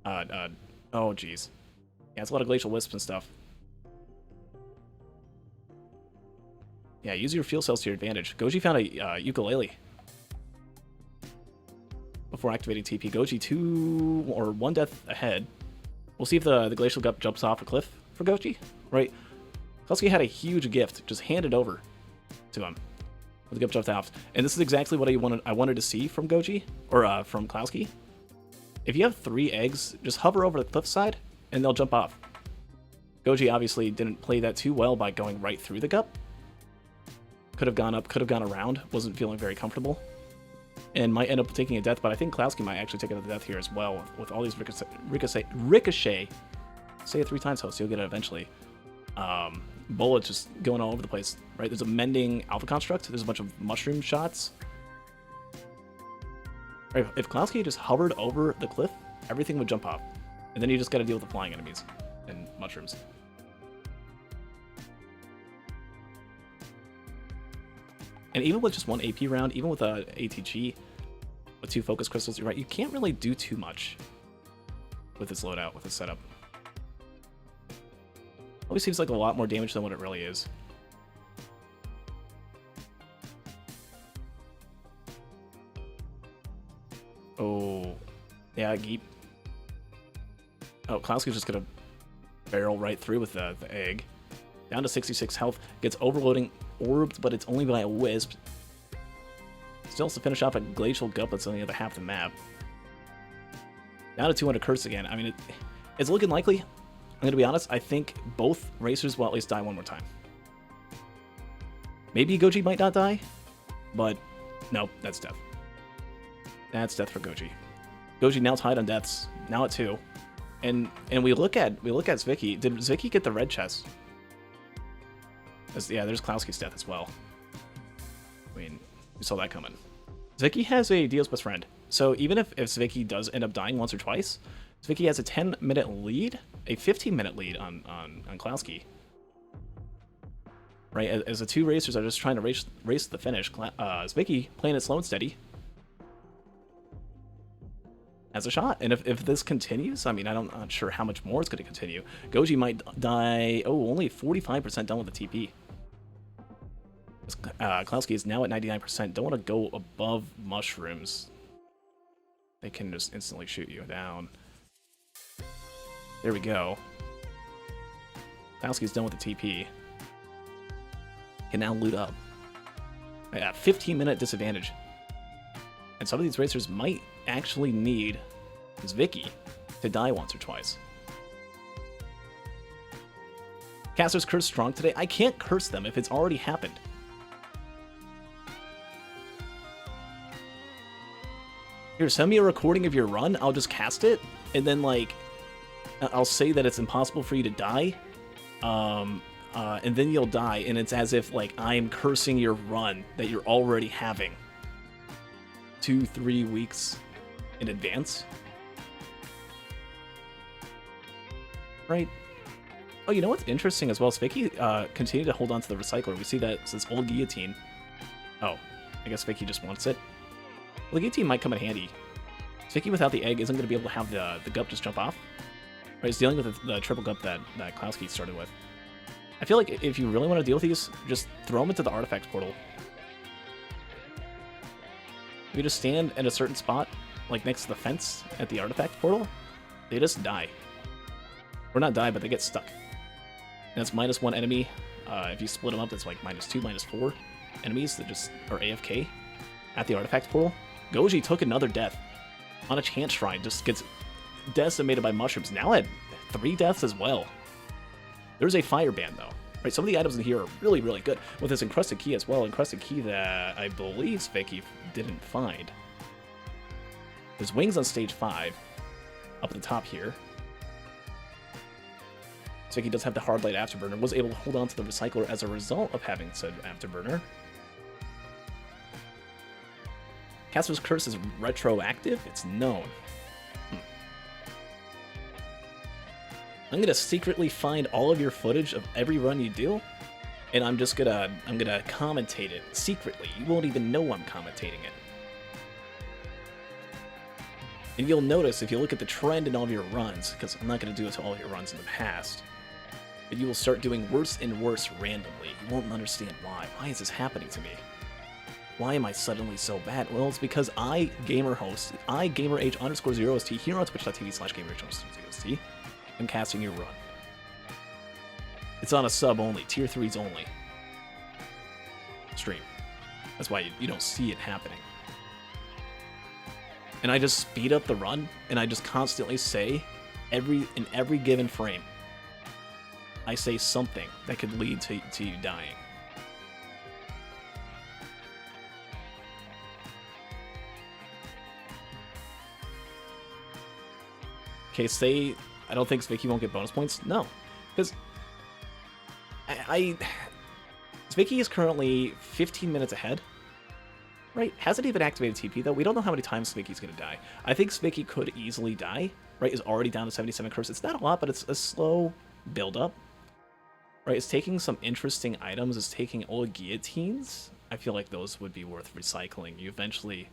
oh, jeez. Yeah, it's a lot of Glacial Wisps and stuff. Yeah, use your fuel cells to your advantage. Goji found a ukulele before activating TP. Goji 2 or 1 death ahead. We'll see if the Glacial Gup jumps off a cliff for Goji, right? DeKlowski had a huge gift just handed over to him. The Gup jumped off. And this is exactly what I wanted to see from Goji, or from DeKlowski. If you have 3 eggs, just hover over the cliffside, and they'll jump off. Goji obviously didn't play that too well by going right through the Gup. Could have gone up, could have gone around. Wasn't feeling very comfortable. and might end up taking a death, but I think DeKlowski might actually take another death here as well with all these ricochet. Say it 3 times, host. You'll get it eventually. Bullets just going all over the place, right? There's a mending alpha construct. There's a bunch of mushroom shots. Right, if DeKlowski just hovered over the cliff, everything would jump off. And then you just got to deal with the flying enemies and mushrooms. And even with just 1 AP round, even with a ATG, with 2 focus crystals, you're right, you can't really do too much with this loadout, with this setup. Always seems like a lot more damage than what it really is. Oh, yeah, Geep. Oh, DeKlowski's just gonna barrel right through with the egg. Down to 66 health, gets overloading orbed, but it's only by a wisp. Still has to finish off a glacial gut that's on the other half of the map. Down to 200 curse again. I mean, it's looking likely. I'm going to be honest, I think both racers will at least die one more time. Maybe Goji might not die, but no, that's death. That's death for Goji. Goji now tied on deaths, now at 2. And we look at Zwicky. Did Zwicky get the red chest? Yeah, there's DeKlowski's death as well. I mean, we saw that coming. Zwicky has a Dio's best friend. So even if Zwicky does end up dying once or twice, Zwicky has a 10-minute lead, a 15-minute lead on DeKlowski. Right, as the 2 racers are just trying to race to the finish, Zwicky playing it slow and steady has a shot. And if this continues, I mean, I'm not sure how much more it's going to continue. Goji might die. Oh, only 45% done with the TP. DeKlowski is now at 99%. Don't want to go above mushrooms. They can just instantly shoot you down. There we go. DeKlowski's done with the TP. Can now loot up. Yeah, 15-minute disadvantage. And some of these racers might actually need Zwicky to die once or twice. Caster's curse strong today. I can't curse them if it's already happened. Here, send me a recording of your run. I'll just cast it, and then like I'll say that it's impossible for you to die. And then you'll die, and it's as if like I'm cursing your run that you're already having 2-3 weeks in advance. Right? Oh, you know what's interesting as well? Zwicky continued to hold on to the recycler. We see that it's this old guillotine. Oh, I guess Zwicky just wants it. Well, the guillotine might come in handy. Zwicky without the egg isn't going to be able to have the gut just jump off. Right, he's dealing with the triple gut that DeKlowski started with. I feel like if you really want to deal with these, just throw them into the artifact portal. If you just stand at a certain spot, like next to the fence at the artifact portal, they just die. Or not die, but they get stuck. And it's -1 enemy. If you split them up, it's like -2, -4 enemies that just are AFK at the artifact portal. Goji took another death on a chance shrine, just gets decimated by mushrooms. Now at 3 deaths as well. There's a fire band though. Right, some of the items in here are really, really good. With this encrusted key as well, encrusted key that I believe Zwicky didn't find. There's wings on stage 5, up at the top here. Zwicky does have the hard light afterburner, was able to hold on to the recycler as a result of having said afterburner. Caster's curse is retroactive, it's known. I'm gonna secretly find all of your footage of every run you do, and I'm gonna commentate it secretly. You won't even know I'm commentating it. And you'll notice if you look at the trend in all of your runs, because I'm not gonna do it to all of your runs in the past, but you will start doing worse and worse randomly. You won't understand why. Why is this happening to me? Why am I suddenly so bad? Well, it's because I, GamerH_0st, here on twitch.tv/GamerH0sting, I'm casting your run. It's on a sub only, tier 3s only stream. That's why you don't see it happening. And I just speed up the run, and I just constantly say, in every given frame, I say something that could lead to you dying. Okay, say I don't think Zwicky won't get bonus points. No, because Zwicky is currently 15 minutes ahead. Right? Hasn't even activated TP though. We don't know how many times Zwicky's gonna die. I think Zwicky could easily die. Right? Is already down to 77 curse. It's not a lot, but it's a slow build up. Right? It's taking some interesting items. It's taking old guillotines. I feel like those would be worth recycling. You eventually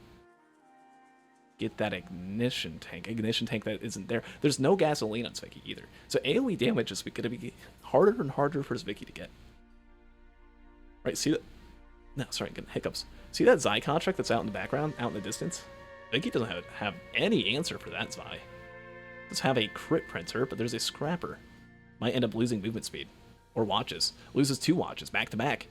get that ignition tank that isn't there. There's no gasoline on Zwicky either. So AoE damage is going to be harder and harder for Zwicky to get. Right, see that? No, sorry, getting hiccups. See that Zai contract that's out in the background, out in the distance? Zwicky doesn't have any answer for that Zai. Does have a crit printer, but there's a scrapper. Might end up losing movement speed. Or watches. Loses 2 watches, back to back.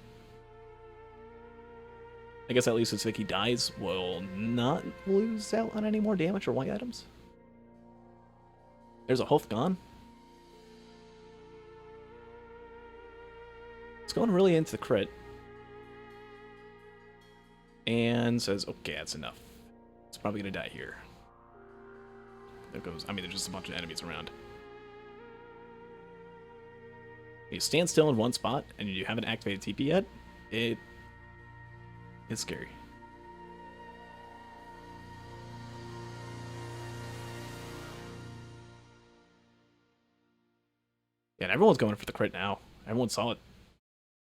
I guess at least if Zwicky dies, will not lose out on any more damage or white items. There's a Hoth gone. It's going really into the crit. And says, okay, that's enough. It's probably going to die here. There goes, I mean, there's just a bunch of enemies around. You stand still in one spot, and you haven't activated TP yet, it's scary. Yeah, and everyone's going for the crit now. Everyone saw it.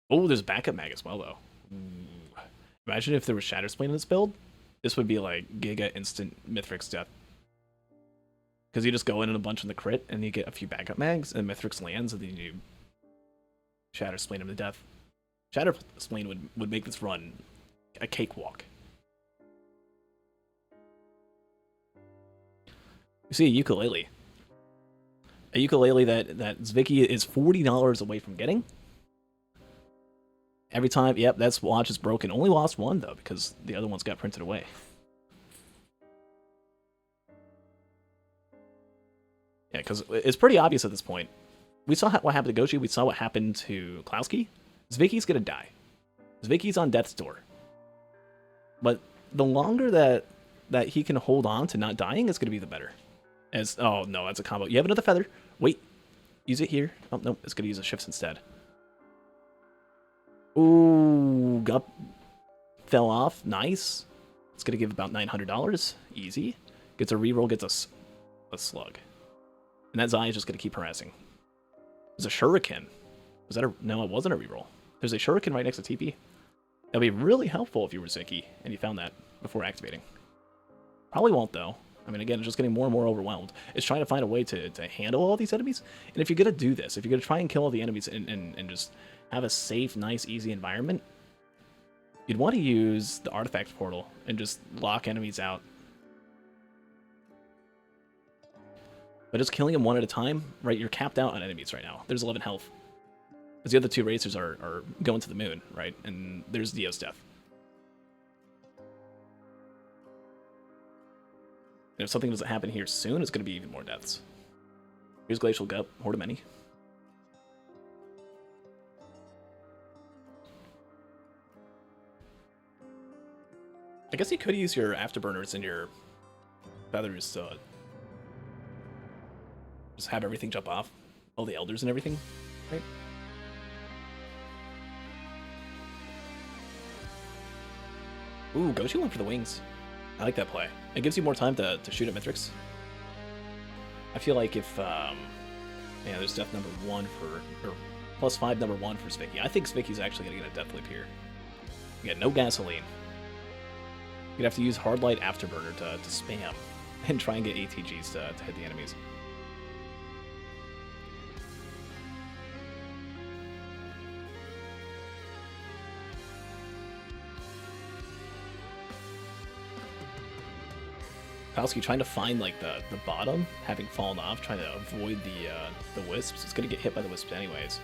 Oh, there's a backup mag as well, though. Ooh. Imagine if there was H0sting in this build. This would be like Giga instant Mithrix death. Because you just go in a bunch on the crit, and you get a few backup mags, and Mithrix lands, and then you H0sting him to death. H0sting would make this run a cakewalk. You see a ukulele. A ukulele that Zwicky is $40 away from getting. Every time, yep, that's watch is broken. Only lost one, though, because the other ones got printed away. Yeah, because it's pretty obvious at this point. We saw what happened to Goji. We saw what happened to DeKlowski. Zwicky's going to die. Zwicky's on death's door. But the longer that he can hold on to not dying is going to be the better. As oh, no, that's a combo. You have another feather. Wait. Use it here. Oh, no, it's going to use a shifts instead. Ooh, fell off. Nice. It's going to give about $900. Easy. Gets a reroll, gets a slug. And that Zai is just going to keep harassing. There's a shuriken. Was that a... No, it wasn't a reroll. There's a shuriken right next to TP. That'd be really helpful if you were Zwicky and you found that before activating. Probably won't, though. I mean, again, it's just getting more and more overwhelmed. It's trying to find a way to handle all these enemies. And if you're going to do this, if you're going to try and kill all the enemies and just have a safe, nice, easy environment, you'd want to use the artifact portal and just lock enemies out. But just killing them one at a time, right? You're capped out on enemies right now. There's 11 health. Because the other 2 racers are going to the moon, right? And there's Dio's death. And if something doesn't happen here soon, it's going to be even more deaths. Here's Glacial Gut, Horde of Many. I guess you could use your afterburners and your feathers to just have everything jump off. All the elders and everything, right? Ooh, Goji went for the wings. I like that play. It gives you more time to shoot at Mithrix. I feel like if, yeah, there's death number 1 for, or +5 number 1 for Zwicky. I think Zwicky's actually going to get a death leap here. You got no gasoline. You'd have to use Hard Light Afterburner to spam and try and get ATGs to hit the enemies. DeKlowski trying to find like the bottom, having fallen off, trying to avoid the wisps. It's gonna get hit by the wisps anyways.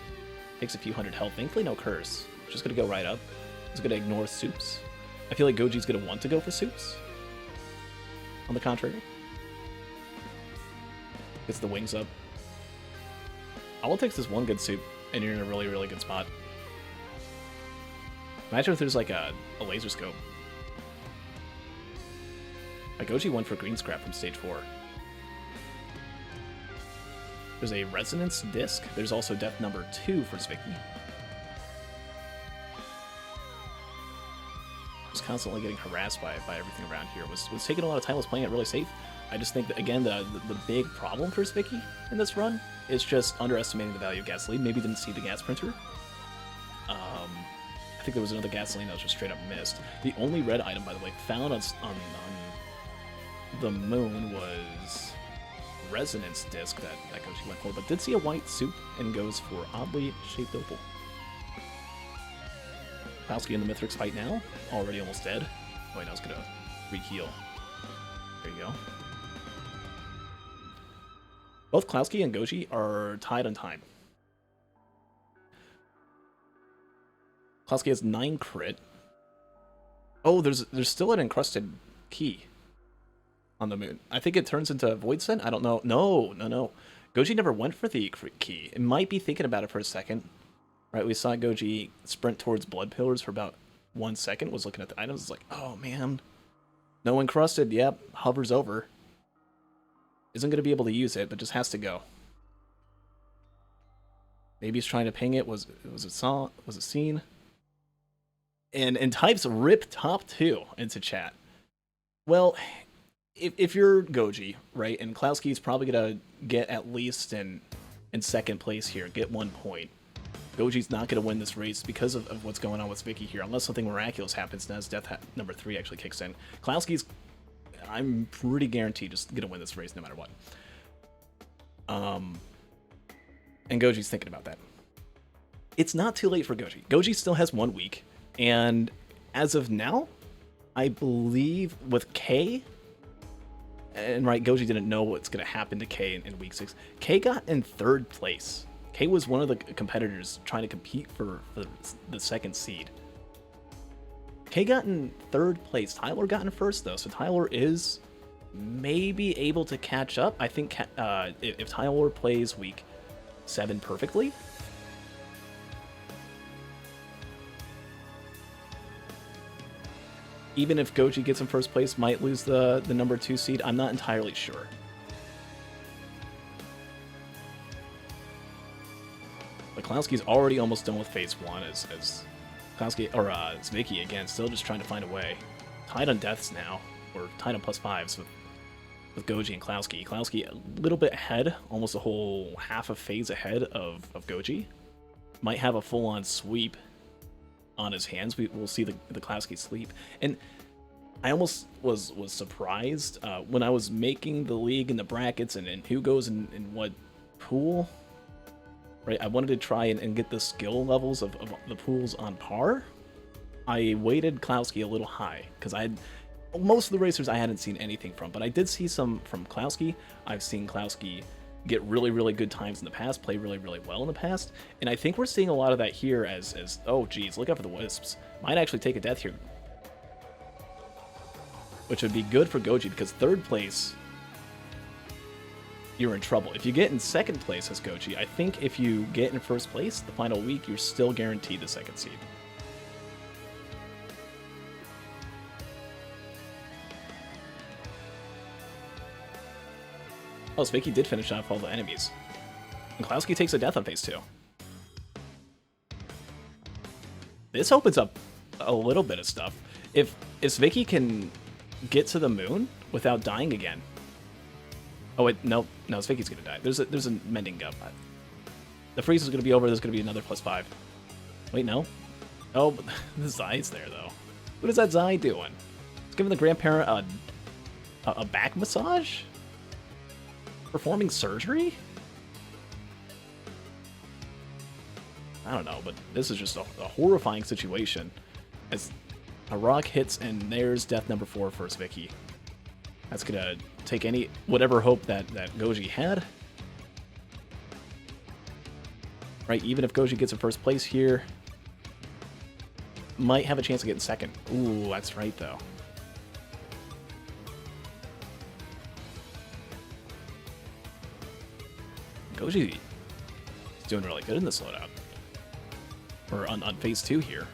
Takes a few hundred health. Thankfully no curse. Just gonna go right up. It's gonna ignore soups. I feel like Goji's gonna want to go for soups. On the contrary. Gets the wings up. All it takes is one good soup, and you're in a really, really good spot. Imagine if there's like a laser scope. Like Goji went for green scrap from stage 4. There's a Resonance Disc. There's also death number 2 for Zwicky. Was constantly getting harassed by everything around here. Was taking a lot of time, was playing it really safe. I just think that, again, the big problem for Zwicky in this run is just underestimating the value of gasoline. Maybe didn't see the gas printer. I think there was another gasoline that was just straight up missed. The only red item, by the way, found on the moon was Resonance Disc that Goji went for, but did see a white soup and goes for oddly shaped opal. DeKlowski in the Mithrix fight now, already almost dead. Oh wait, I was gonna re-heal. There you go. Both DeKlowski and Goji are tied on time. DeKlowski has 9 crit. Oh, there's still an encrusted key on the moon. I think it turns into Void Scent. I don't know. No. Goji never went for the key. It might be thinking about it for a second. Right, we saw Goji sprint towards Blood Pillars for about 1 second, was looking at the items, it's like, oh man, no encrusted, yep, hovers over. Isn't going to be able to use it, but just has to go. Maybe he's trying to ping it, was it seen? And types rip top 2 into chat. Well, if you're Goji, right, and DeKlowski's probably going to get at least in second place here, get 1 point. Goji's not going to win this race because of what's going on with Zwicky here, unless something miraculous happens and as death number 3 actually kicks in. DeKlowski's, I'm pretty guaranteed, just going to win this race no matter what. And Goji's thinking about that. It's not too late for Goji. Goji still has 1 week, and as of now, I believe with K, and right, Goji didn't know what's going to happen to K in week 6. K got in 3rd place. K was one of the competitors trying to compete for the 2nd seed. K got in 3rd place. Tyler got in 1st, though, so Tyler is maybe able to catch up. I think if Tyler plays week 7 perfectly, even if Goji gets in 1st place, might lose the number 2 seed. I'm not entirely sure. DeKlowski's already almost done with phase 1 as DeKlowski, or Zwicky again, still just trying to find a way. Tied on deaths now, or tied on +5s with Goji and DeKlowski. DeKlowski a little bit ahead, almost a whole half a phase ahead of Goji. Might have a full-on sweep on his hands. We'll see the DeKlowski sweep. And I almost was surprised when I was making the league and the brackets and who goes in what pool. Right, I wanted to try and get the skill levels of the pools on par. I weighted DeKlowski a little high, because most of the racers I hadn't seen anything from, but I did see some from DeKlowski. I've seen DeKlowski get really, really good times in the past, play really, really well in the past, and I think we're seeing a lot of that here as oh geez, look out for the Wisps. Might actually take a death here. Which would be good for Goji, because 3rd place, you're in trouble. If you get in 2nd place as Goji, I think if you get in 1st place the final week, you're still guaranteed the 2nd seed. Oh, Zwicky did finish off all the enemies. And DeKlowski takes a death on phase 2. This opens up a little bit of stuff. If Zwicky can get to the moon without dying again. Oh wait, no, Zwicky's gonna die. There's a mending gum. The freeze is gonna be over. There's gonna be another +5. Wait, no. Oh, but the Zai's there though. What is that Zai doing? It's giving the grandparent a back massage? Performing surgery? I don't know, but this is just a horrifying situation. As a rock hits and there's death number 4 for Zwicky. That's gonna take whatever hope that Goji had. Right, even if Goji gets in 1st place here, might have a chance to get in 2nd. Ooh, that's right though. Goji is doing really good in this loadout. Or on phase 2 here.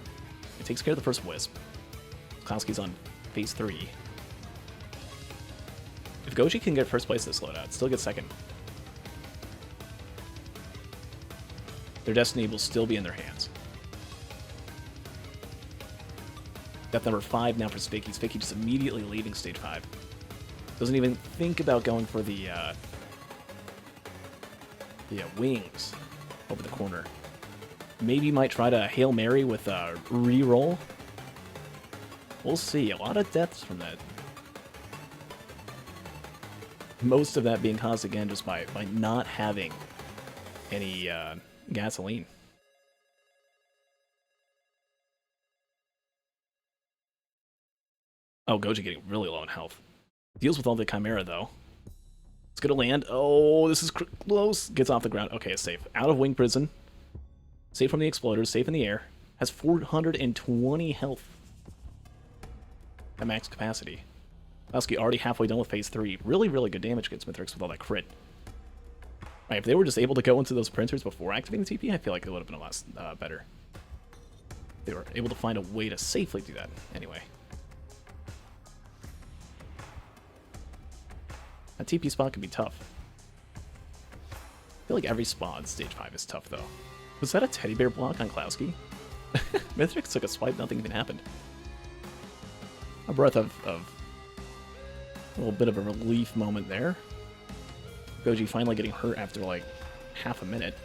It takes care of the 1st Wisp. DeKlowski's on phase 3. If Goji can get 1st place in this loadout, still get 2nd. their destiny will still be in their hands. Death number 5 now for Spiky. Spiky just immediately leaving stage 5. Doesn't even think about going for the wings over the corner. Maybe might try to Hail Mary with a reroll. We'll see. A lot of deaths from that. Most of that being caused, again, just by not having any gasoline. Oh, Goji getting really low in health. Deals with all the Chimera, though. It's gonna land. Oh, this is close. Gets off the ground. Okay, it's safe. Out of Wing Prison. Safe from the exploders. Safe in the air. Has 420 health. At max capacity. DeKlowski already halfway done with phase 3. Really, really good damage against Mithrix with all that crit. Right, if they were just able to go into those printers before activating the TP, I feel like it would have been a lot better. They were able to find a way to safely do that. Anyway. That TP spot can be tough. I feel like every spot in stage 5 is tough, though. Was that a teddy bear block on DeKlowski? Mithrix took a swipe, nothing even happened. A breath of a little bit of a relief moment there. Goji finally getting hurt after like half a minute.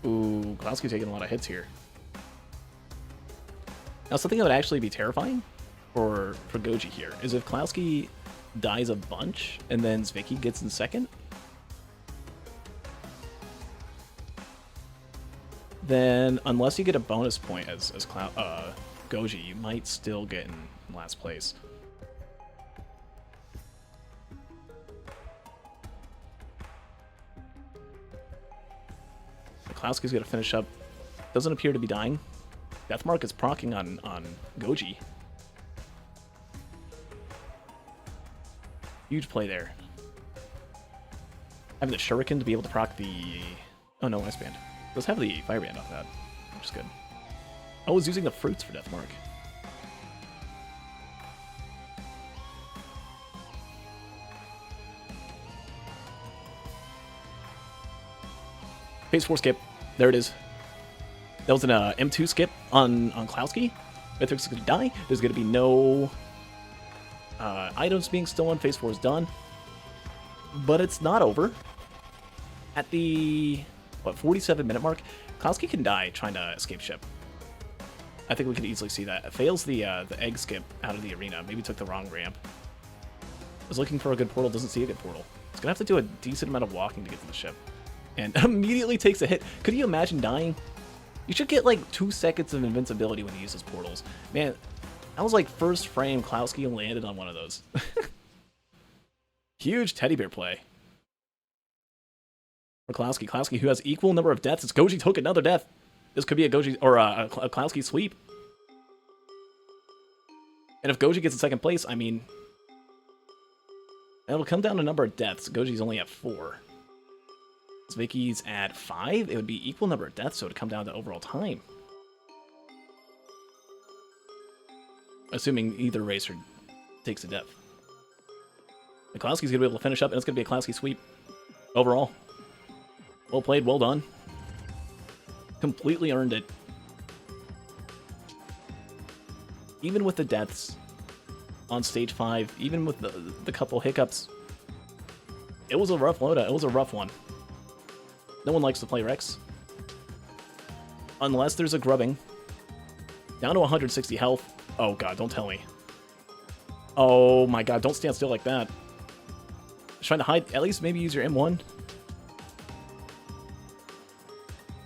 Ooh, DeKlowski taking a lot of hits here. Now, something that would actually be terrifying for Goji here is if DeKlowski dies a bunch and then Zwicky gets in second, then unless you get a bonus point as Goji, you might still get in last place. DeKlowski's going to finish up. Doesn't appear to be dying. Deathmark is proccing on Goji. Huge play there. Having the Shuriken to be able to proc the... Oh no, Ice Band. Does have the Fire Band off that, which is good. I was using the fruits for Deathmark. Phase 4 skip. There it is. That was an M2 skip on DeKlowski. Mithrix is going to die. There's going to be no items being stolen. Phase 4 is done. But it's not over. At the, 47-minute mark, DeKlowski can die trying to escape ship. I think we could easily see that. It fails the egg skip out of the arena. Maybe took the wrong ramp. Was looking for a good portal, doesn't see a good portal. It's going to have to do a decent amount of walking to get to the ship. And immediately takes a hit. Could you imagine dying? You should get like 2 seconds of invincibility when you use those portals. Man, that was like first frame DeKlowski landed on one of those. Huge teddy bear play. For DeKlowski. DeKlowski, who has equal number of deaths. It's Goji took another death. This could be a Goji or a DeKlowski sweep. And if Goji gets in second place, I mean, it'll come down to number of deaths. Goji's only at 4. Zvicky's at 5. It would be equal number of deaths, so it would come down to overall time. Assuming either racer takes a death. DeKlowski's going to be able to finish up, and it's going to be a DeKlowski sweep. Overall. Well played, well done. Completely earned it. Even with the deaths on stage 5, even with the couple hiccups, it was a rough loadout. It was a rough one. No one likes to play Rex. Unless there's a grubbing. Down to 160 health. Oh god, don't tell me. Oh my god, don't stand still like that. Just trying to hide. At least maybe use your M1.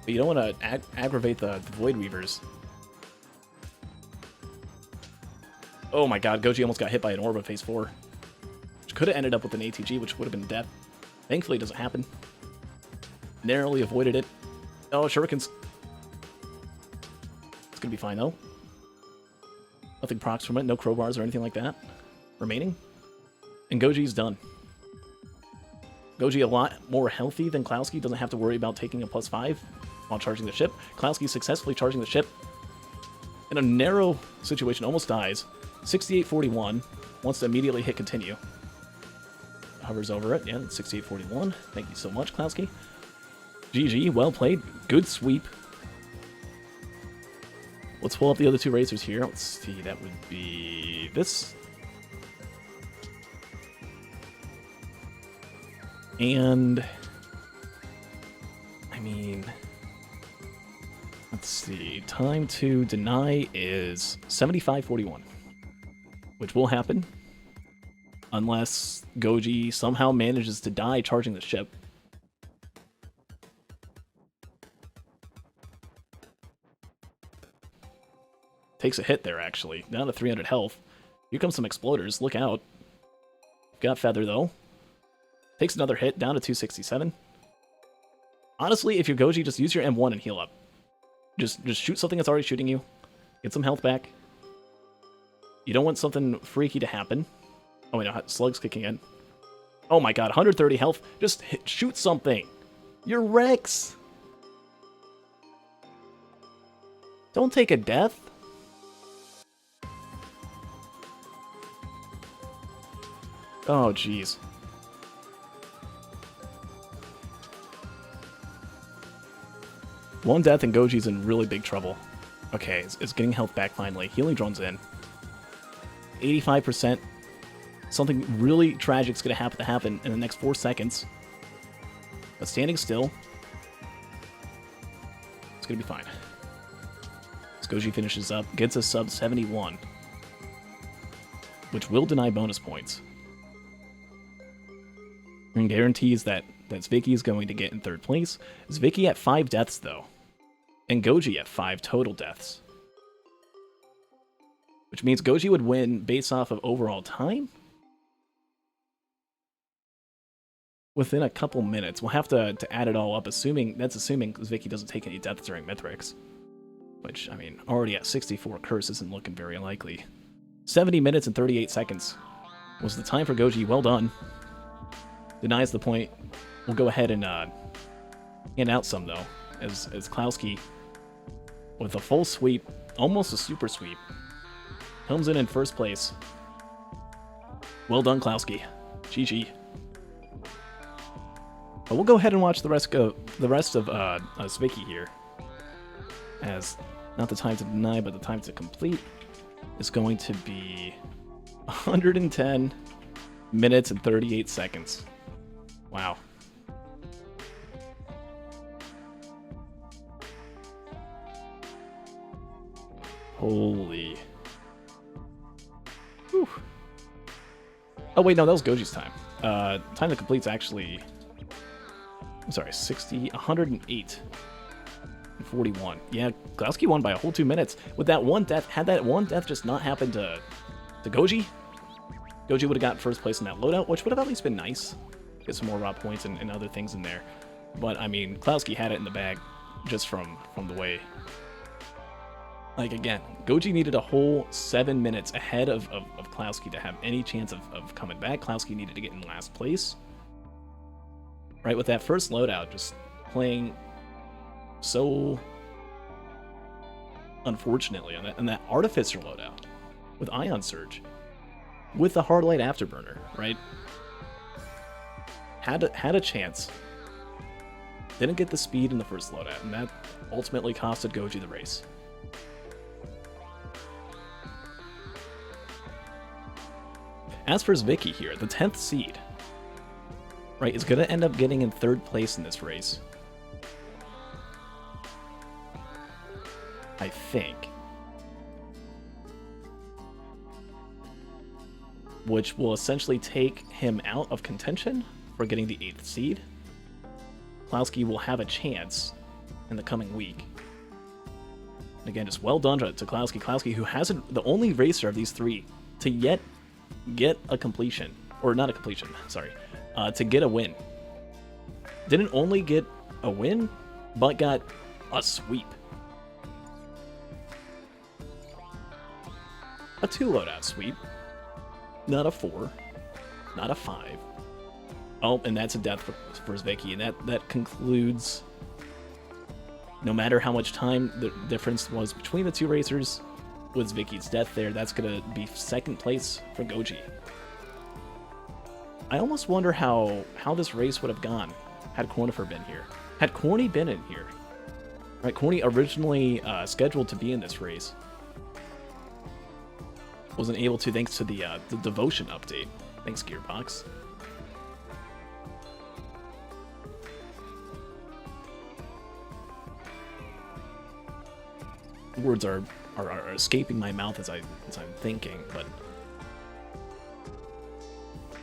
But you don't want to aggravate the Void Weavers. Oh my god, Goji almost got hit by an orb in phase 4. Which could have ended up with an ATG, which would have been death. Thankfully, it doesn't happen. Narrowly avoided it. Oh, Shurikens. It's gonna be fine, though. Nothing procs from it, no crowbars or anything like that remaining. And Goji's done. Goji a lot more healthy than DeKlowski, doesn't have to worry about taking a +5 while charging the ship. DeKlowski successfully charging the ship. In a narrow situation, almost dies. 68-41, wants to immediately hit continue. hovers over it. Yeah, 68-41. Thank you so much, DeKlowski. GG, well played. Good sweep. Let's pull up the other two racers here. Let's see, that would be this. And, I mean, let's see, time to deny is 75-41, which will happen unless Goji somehow manages to die charging the ship. Takes a hit there, actually. Down to 300 health. Here comes some exploders. Look out. Got Feather, though. Takes another hit. Down to 267. Honestly, if you're Goji, just use your M1 and heal up. Just shoot something that's already shooting you. Get some health back. You don't want something freaky to happen. Oh, wait, no. Slug's kicking in. Oh, my God. 130 health. Just shoot something. You're Rex. Don't take a death. Oh, jeez. One death and Goji's in really big trouble. Okay, it's getting health back finally. Healing drone's in. 85%. Something really tragic's going to happen in the next 4 seconds. But standing still. It's going to be fine. As Goji finishes up, gets a sub 71. Which will deny bonus points. And guarantees that Zvicky is going to get in third place. Zvicky at 5 deaths, though. And Goji at 5 total deaths. Which means Goji would win based off of overall time? Within a couple minutes. We'll have to add it all up, assuming Zvicky doesn't take any deaths during Mithrix. Which, I mean, already at 64 curse isn't looking very likely. 70 minutes and 38 seconds was the time for Goji. Well done. Denies the point. We'll go ahead and hand out some, though, as DeKlowski, with a full sweep, almost a super sweep, comes in first place. Well done, DeKlowski. GG. But we'll go ahead and watch the rest of Zvicky here, as not the time to deny, but the time to complete is going to be 110 minutes and 38 seconds. Wow. Holy. Whew. Oh, wait, no, that was Goji's time. Time to complete's actually... I'm sorry, 108 and 41. Yeah, DeKlowski won by a whole 2 minutes. With that one death, had that one death just not happened to Goji, Goji would have got first place in that loadout, which would have at least been nice. Get some more raw points and other things in there. But, I mean, DeKlowski had it in the bag just from the way. Like, again, Goji needed a whole 7 minutes ahead of DeKlowski to have any chance of coming back. DeKlowski needed to get in last place. Right, with that first loadout, just playing so unfortunately on that Artificer loadout with Ion Surge, with the Hardlight Afterburner, right? Had a chance. Didn't get the speed in the first loadout, and that ultimately costed Goji the race. As for Zvicky here, the 10th seed, right, is going to end up getting in third place in this race. I think. Which will essentially take him out of contention for getting the 8th seed. DeKlowski will have a chance in the coming week. And again, just well done to DeKlowski. DeKlowski, who hasn't, the only racer of these three to yet get a completion, or not a completion, sorry, to get a win. Didn't only get a win, but got a sweep. A 2 loadout sweep. Not a 4. Not a 5. Oh, and that's a death for Zvicky, and that concludes, no matter how much time the difference was between the two racers, with Zvicky's death there, that's going to be second place for Goji. I almost wonder how this race would have gone had Cornifer been here. Had Corny been in here. Right, Corny originally scheduled to be in this race. Wasn't able to thanks to the Devotion update. Thanks, Gearbox. Words are escaping my mouth as I'm thinking, but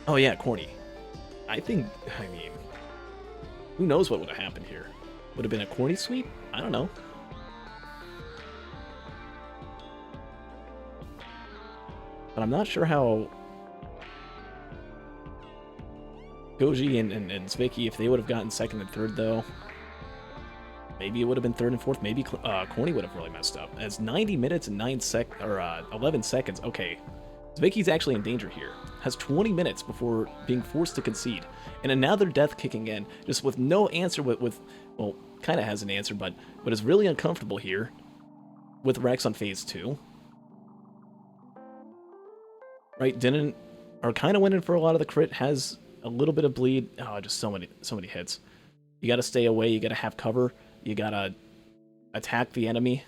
oh yeah, Corny. I mean, who knows what would have happened here? Would have been a Corny sweep? I don't know. But I'm not sure how Goji and Zwicky, if they would have gotten second and third, though. Maybe it would have been third and fourth. Maybe Corny would have really messed up. As 90 minutes and 11 seconds. Okay, Zwicky's actually in danger here. Has 20 minutes before being forced to concede. And another death kicking in, just with no answer, well, kind of has an answer, but is really uncomfortable here with Rex on phase 2. Right, kind of went in for a lot of the crit, has a little bit of bleed. Oh, just so many hits. You got to stay away, you got to have cover, you got to attack the enemy.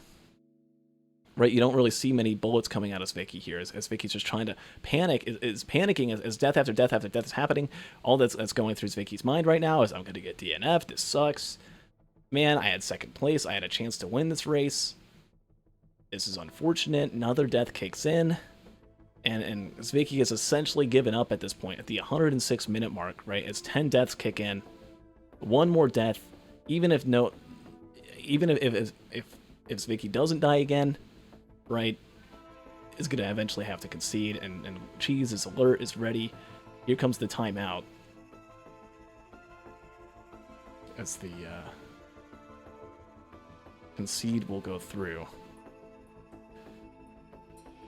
Right, you don't really see many bullets coming out of Zwicky here, as Zwicky's just trying to panic, is panicking as death after death after death is happening. All that's going through Zwicky's mind right now is, I'm going to get DNF, this sucks. Man, I had second place, I had a chance to win this race. This is unfortunate, another death kicks in. And Zwicky has essentially given up at this point, at the 106-minute mark, right, as 10 deaths kick in. One more death, even if Zwicky doesn't die again, right, is going to eventually have to concede, and Cheese is alert, is ready. Here comes the timeout. As the concede will go through.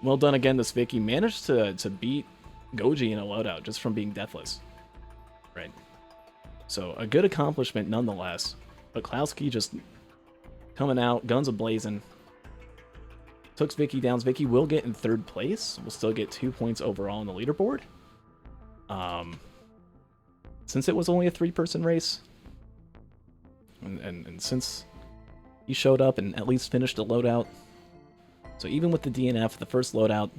Well done again to Zwicky. Managed to beat Goji in a loadout just from being deathless. Right. So a good accomplishment nonetheless. But DeKlowski just coming out, guns a-blazing. Took Zwicky down. Zwicky will get in third place. We'll still get 2 points overall on the leaderboard. Since it was only a 3-person race. And since he showed up and at least finished the loadout. So even with the DNF, the first loadout,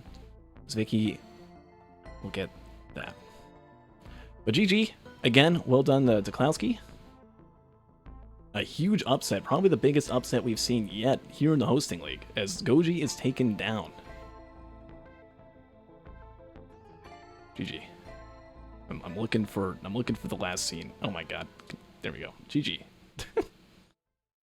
Zwicky will get that. But GG, again, well done to DeKlowski. A huge upset, probably the biggest upset we've seen yet here in the hosting league, as Goji is taken down. GG. I'm looking for the last scene. Oh my god. There we go. GG.